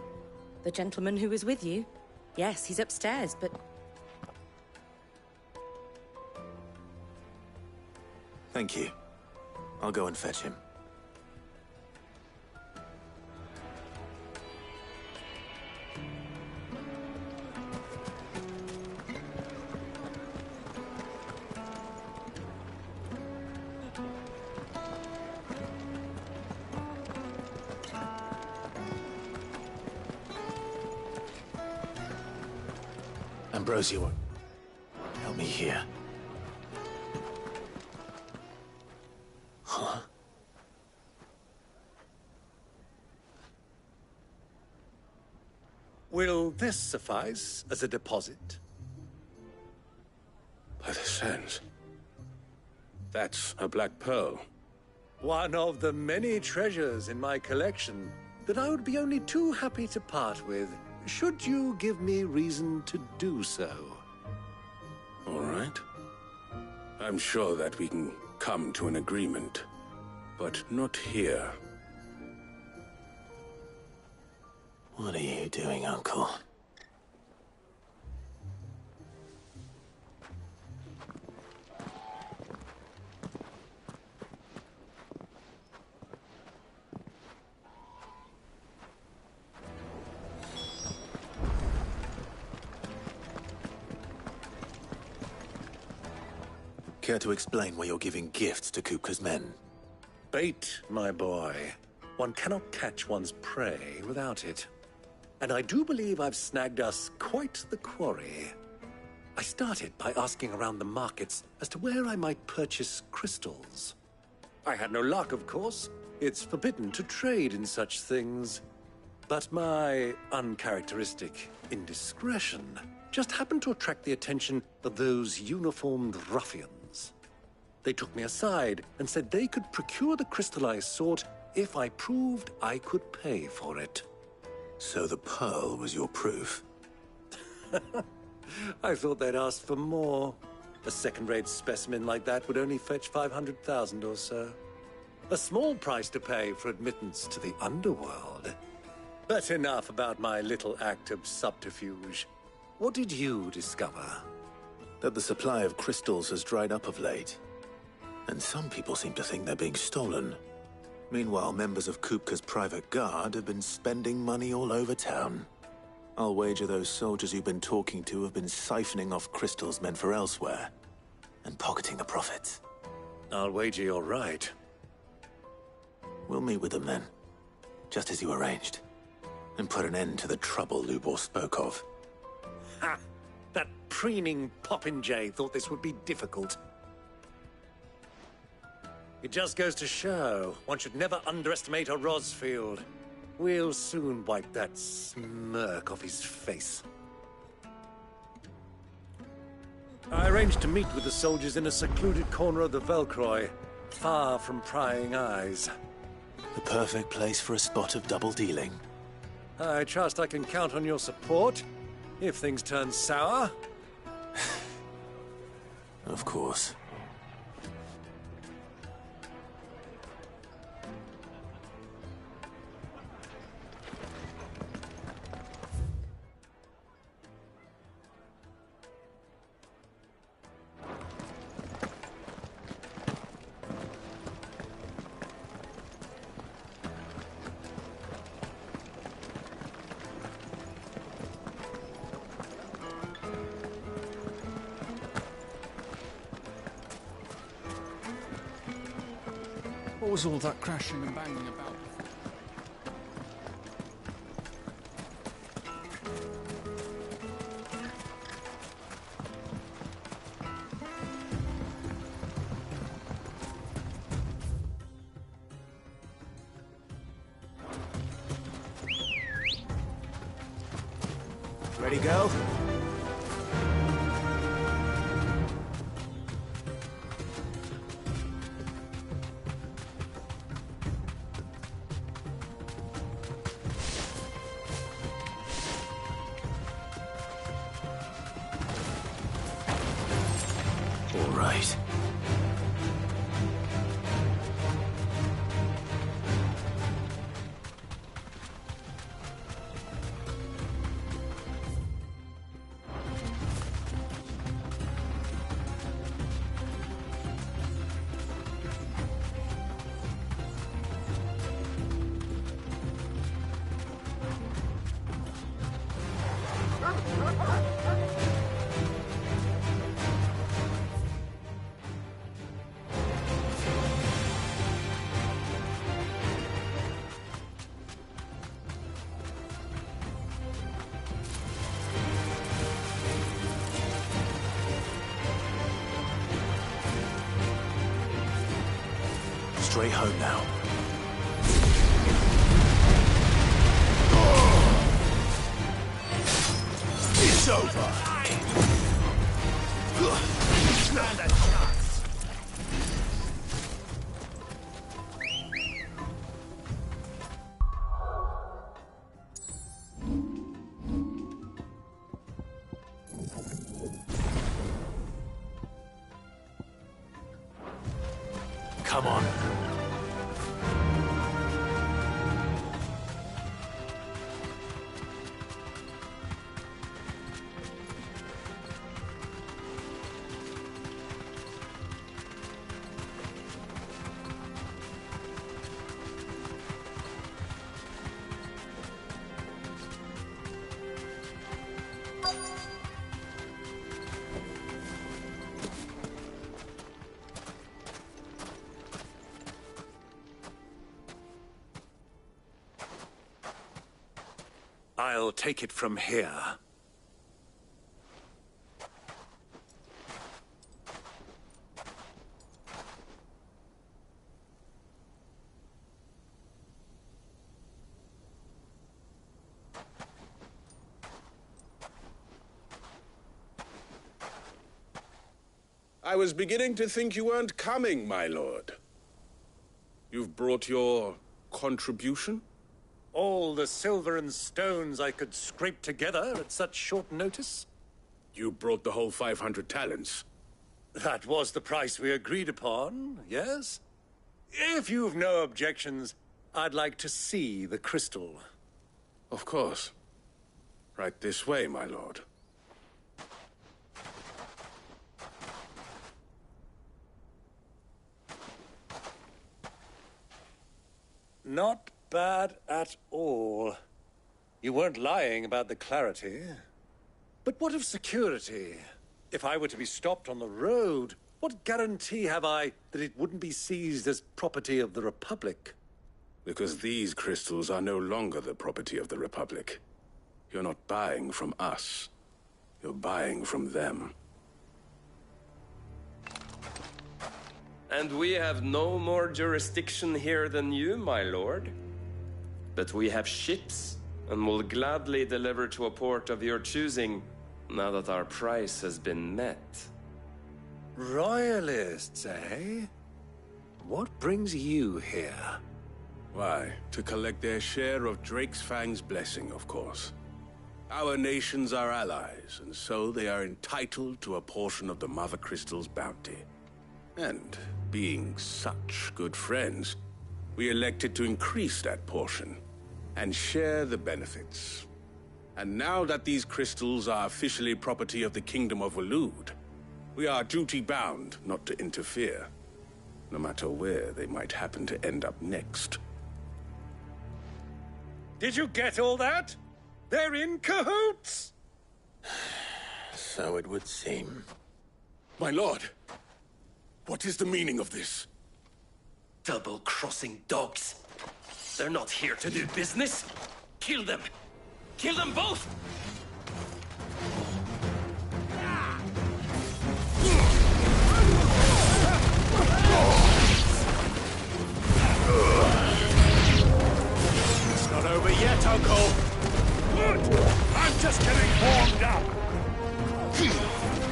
The gentleman who was with you? Yes, he's upstairs, but... Thank you. I'll go and fetch him. Ambrosio, help me here. Huh? Will this suffice as a deposit? By the sands. That's a black pearl. One of the many treasures in my collection that I would be only too happy to part with, should you give me reason to do so. All right. I'm sure that we can come to an agreement, but not here. What are you doing, Uncle? Care to explain why you're giving gifts to Kupka's men? Bait, my boy. One cannot catch one's prey without it. And I do believe I've snagged us quite the quarry. I started by asking around the markets as to where I might purchase crystals. I had no luck, of course. It's forbidden to trade in such things. But my uncharacteristic indiscretion just happened to attract the attention of those uniformed ruffians. They took me aside and said they could procure the crystal I sought if I proved I could pay for it. So the pearl was your proof? I thought they'd ask for more. A second-rate specimen like that would only fetch 500,000 or so. A small price to pay for admittance to the underworld. But enough about my little act of subterfuge. What did you discover? That the supply of crystals has dried up of late. And some people seem to think they're being stolen. Meanwhile, members of Kupka's private guard have been spending money all over town. I'll wager those soldiers you've been talking to have been siphoning off crystals meant for elsewhere, and pocketing the profits. I'll wager you're right. We'll meet with them then, just as you arranged, and put an end to the trouble Lubor spoke of. Ha! That preening popinjay thought this would be difficult. It just goes to show, one should never underestimate a Rosfield. We'll soon wipe that smirk off his face. I arranged to meet with the soldiers in a secluded corner of the Velcroy, far from prying eyes. The perfect place for a spot of double dealing. I trust I can count on your support, if things turn sour. Of course. What was all that crashing and banging about? Ready, go? All right. Straight home now. It's over. Stand a chance. Come on. I'll take it from here. I was beginning to think you weren't coming, my lord. You've brought your contribution? All the silver and stones I could scrape together at such short notice? You brought the whole 500 talents. That was the price we agreed upon, yes? If you've no objections, I'd like to see the crystal. Of course. Right this way, my lord. Not bad at all. You weren't lying about the clarity. But what of security? If I were to be stopped on the road, what guarantee have I that it wouldn't be seized as property of the Republic? Because these crystals are no longer the property of the Republic. You're not buying from us. You're buying from them. And we have no more jurisdiction here than you, my lord. But we have ships, and will gladly deliver to a port of your choosing, now that our price has been met. Royalists, eh? What brings you here? Why, to collect their share of Drake's Fang's blessing, of course. Our nations are allies, and so they are entitled to a portion of the Mother Crystal's bounty. And being such good friends, we elected to increase that portion and share the benefits. And now that these crystals are officially property of the Kingdom of Waloed, we are duty-bound not to interfere, no matter where they might happen to end up next. Did you get all that? They're in cahoots! So it would seem. My lord, what is the meaning of this? Double-crossing dogs. They're not here to do business. Kill them! Kill them both! It's not over yet, Uncle! I'm just getting warmed up!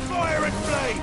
Fire and flame!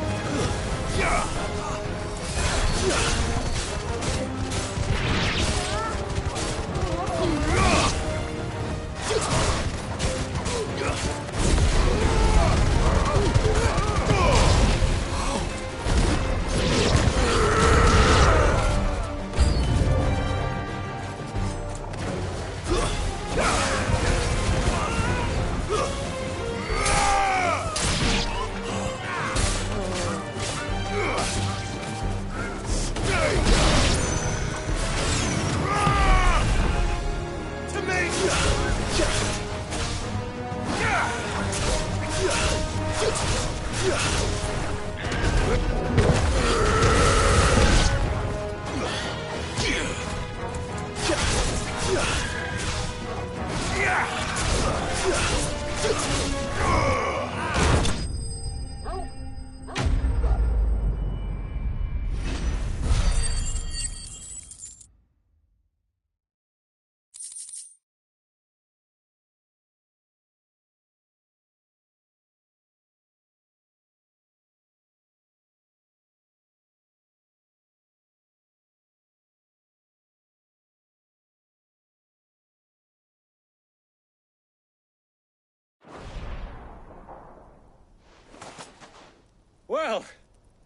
Well,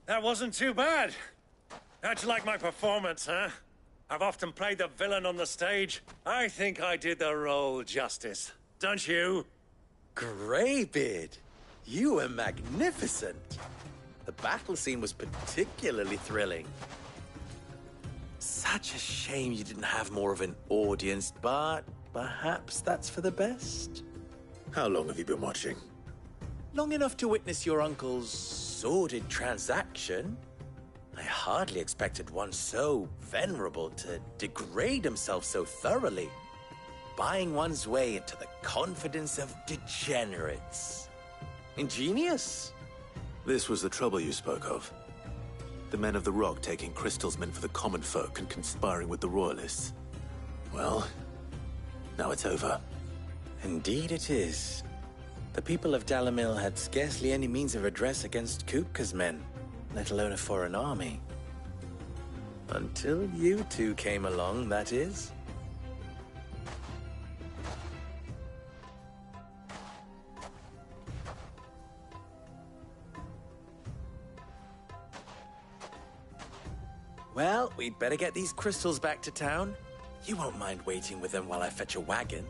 that wasn't too bad. How'd you like my performance, huh? I've often played the villain on the stage. I think I did the role justice. Don't you? Greybeard, you were magnificent. The battle scene was particularly thrilling. Such a shame you didn't have more of an audience, but perhaps that's for the best. How long have you been watching? Long enough to witness your uncle's sordid transaction. I hardly expected one so venerable to degrade himself so thoroughly, buying one's way into the confidence of degenerates. Ingenious. This was the trouble you spoke of. The men of the Rock taking crystals meant for the common folk and conspiring with the Royalists. Well, now it's over. Indeed it is. The people of Dalamil had scarcely any means of redress against Kupka's men. let alone a foreign army. Until you two came along, that is. Well, we'd better get these crystals back to town. You won't mind waiting with them while I fetch a wagon.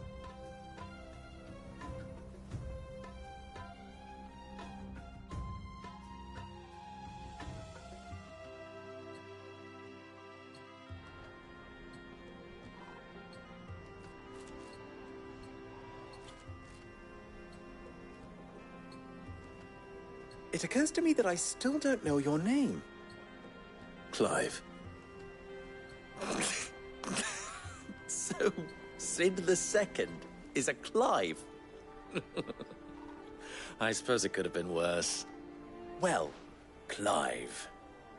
It occurs to me that I still don't know your name. Clive. So, Sid the Second is a Clive. I suppose it could have been worse. Well, Clive,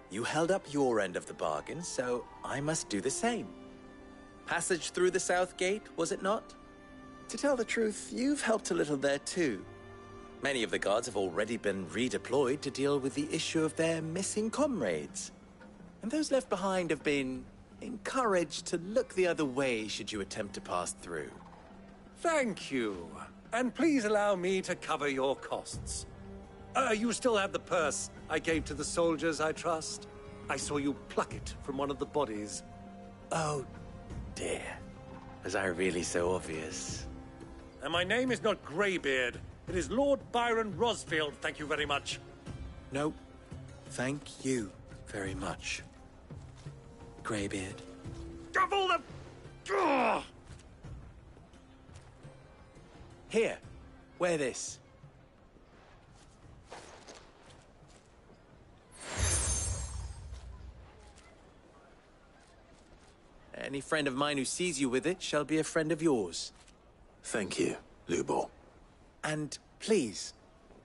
you held up your end of the bargain, so I must do the same. Passage through the South Gate, was it not? To tell the truth, you've helped a little there too. Many of the guards have already been redeployed to deal with the issue of their missing comrades. And those left behind have been encouraged to look the other way should you attempt to pass through. Thank you. And please allow me to cover your costs. You still have the purse I gave to the soldiers, I trust? I saw you pluck it from one of the bodies. Oh, dear. Was I really so obvious? And my name is not Greybeard. It is Lord Byron Rosfield, thank you very much. No, thank you very much, Greybeard. Of all the... Ugh! Here, wear this. Any friend of mine who sees you with it shall be a friend of yours. Thank you, Lubor. And please,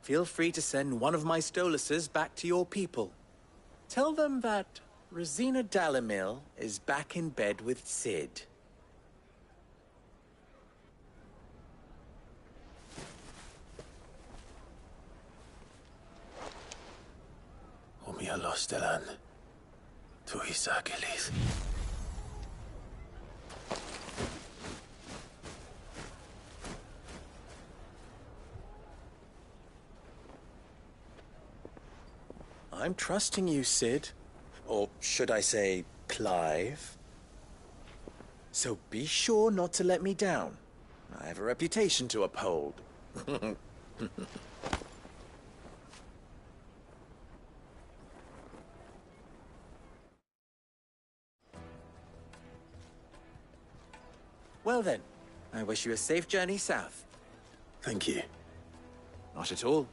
feel free to send one of my Stoluses back to your people. Tell them that Rosina Dalamil is back in bed with Sid. Omia Lostelan. Tuisa Achilles. I'm trusting you, Sid. Or should I say, Clive. So be sure not to let me down. I have a reputation to uphold. Well then, I wish you a safe journey south. Thank you. Not at all.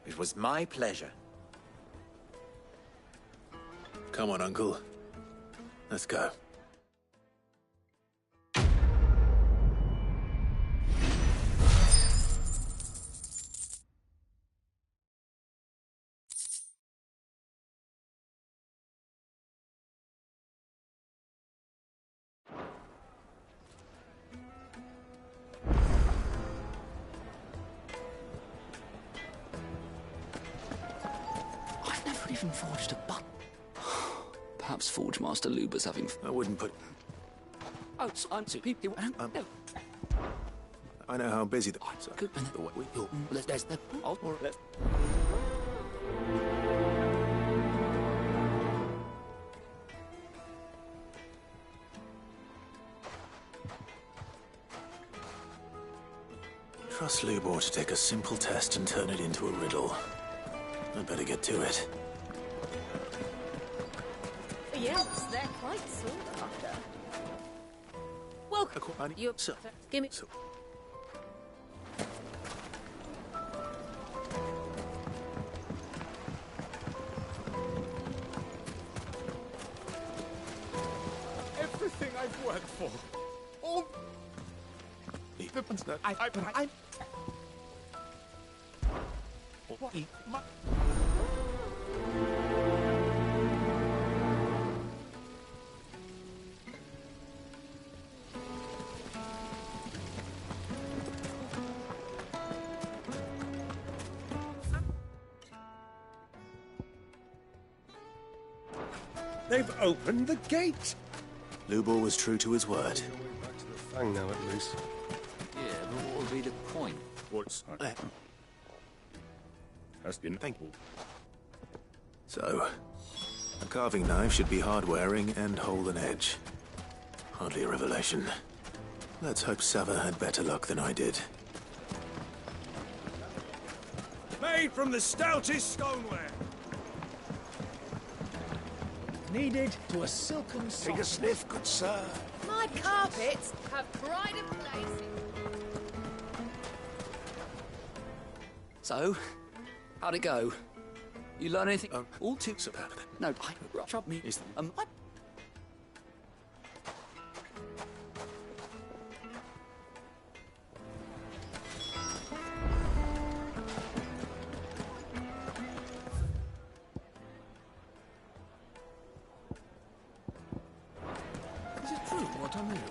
It was my pleasure. Come on, Uncle. Let's go. I've never even forged a button. Perhaps Forge Master Luber's having... I wouldn't put... Oh, so I'm too people... No. I know how busy the... Good. Let's... Trust Lubor to take a simple test and turn it into a riddle. I'd better get to it. Yes, they're quite sought after. Welcome. You give me. Everything I've worked for. All the ones that I what? They've opened the gate! Lubor was true to his word. Back to the Fang now, at least. Yeah, but what would be the point? What's... Has been thankful. So, a carving knife should be hard-wearing and hold an edge. Hardly a revelation. Let's hope Sava had better luck than I did. Made from the stoutest stoneware. Needed to a silken soft. Take a sniff, good sir. My carpets have pride of place. So, how'd it go? You learn anything? All too superb. No, trouble me. What? Is it true what I'm hearing?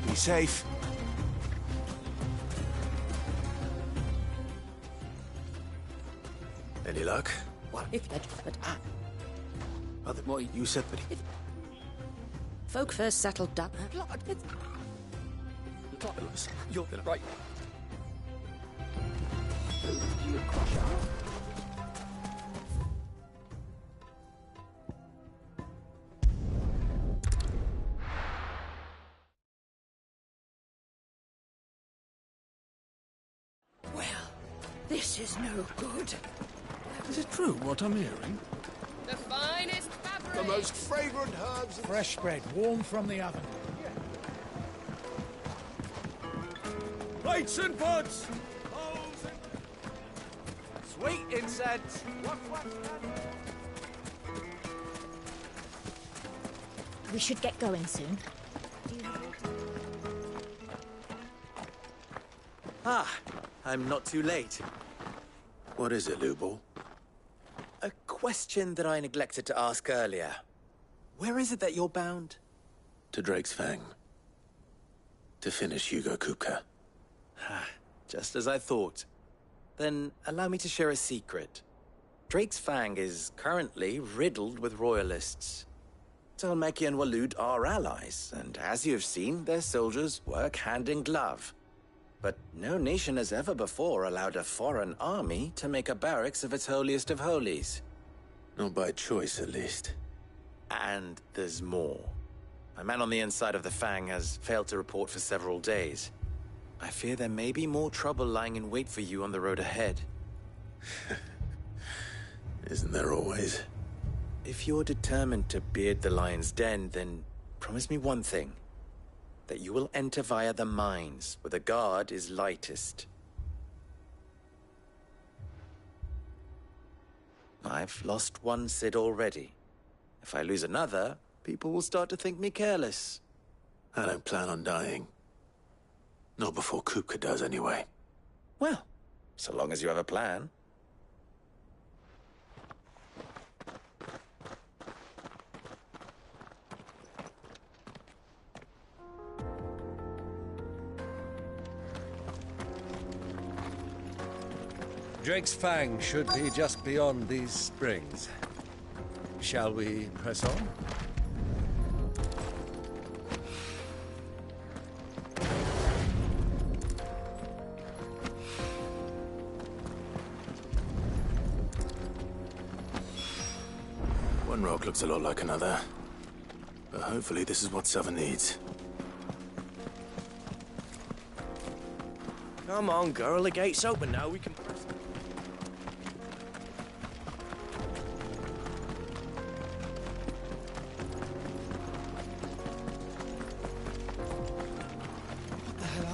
Be safe. Any luck? What if that... Other, you said that he... Folk first settled down. You're right. Well, this is no good. Is it true what I'm hearing? The finest fabric. The most fragrant herbs. Fresh bread, warm from the oven. Plates and pots. Sweet incense. We should get going soon. Ah, I'm not too late. What is it, Lubor? A question that I neglected to ask earlier. Where is it that you're bound? To Drake's Fang. To finish Hugo Kupka. Just as I thought. Then allow me to share a secret. Drake's Fang is currently riddled with royalists. Talmeki and Walud are allies, and as you have seen, their soldiers work hand in glove. But no nation has ever before allowed a foreign army to make a barracks of its holiest of holies. Not by choice, at least. And there's more. A man on the inside of the Fang has failed to report for several days. I fear there may be more trouble lying in wait for you on the road ahead. Isn't there always? If you're determined to beard the lion's den, then promise me one thing. That you will enter via the mines, where the guard is lightest. I've lost one Cid already. If I lose another, people will start to think me careless. I don't plan on dying. Not before Kupka does, anyway. Well, so long as you have a plan. Drake's Fang should be just beyond these springs. Shall we press on? One rock looks a lot like another. But hopefully this is what Sava needs. Come on, girl, the gate's open now, we can... What the hell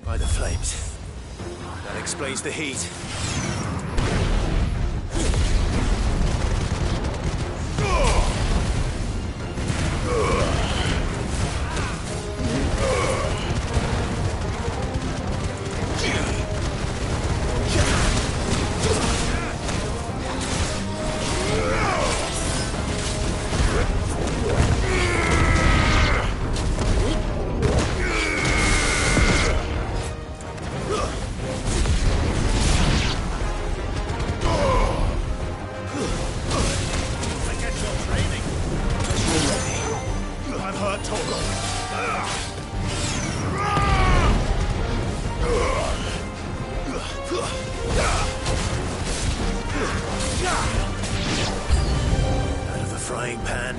By the flames. That explains the heat. Out of the frying pan.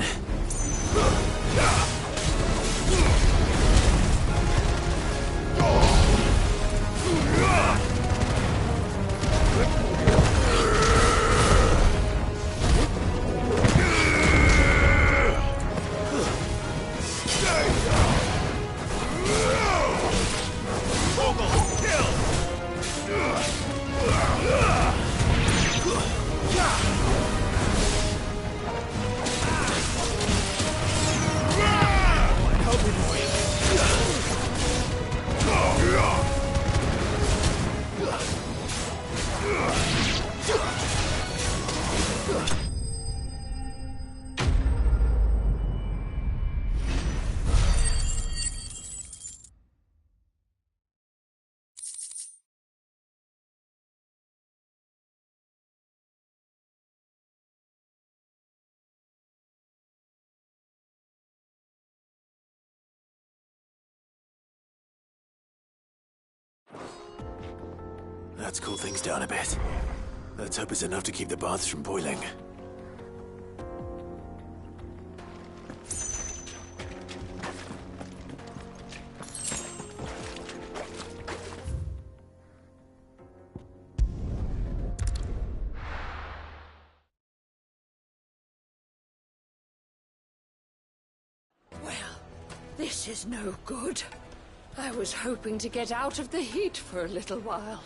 Let's cool things down a bit. Let's hope it's enough to keep the baths from boiling. Well, this is no good. I was hoping to get out of the heat for a little while.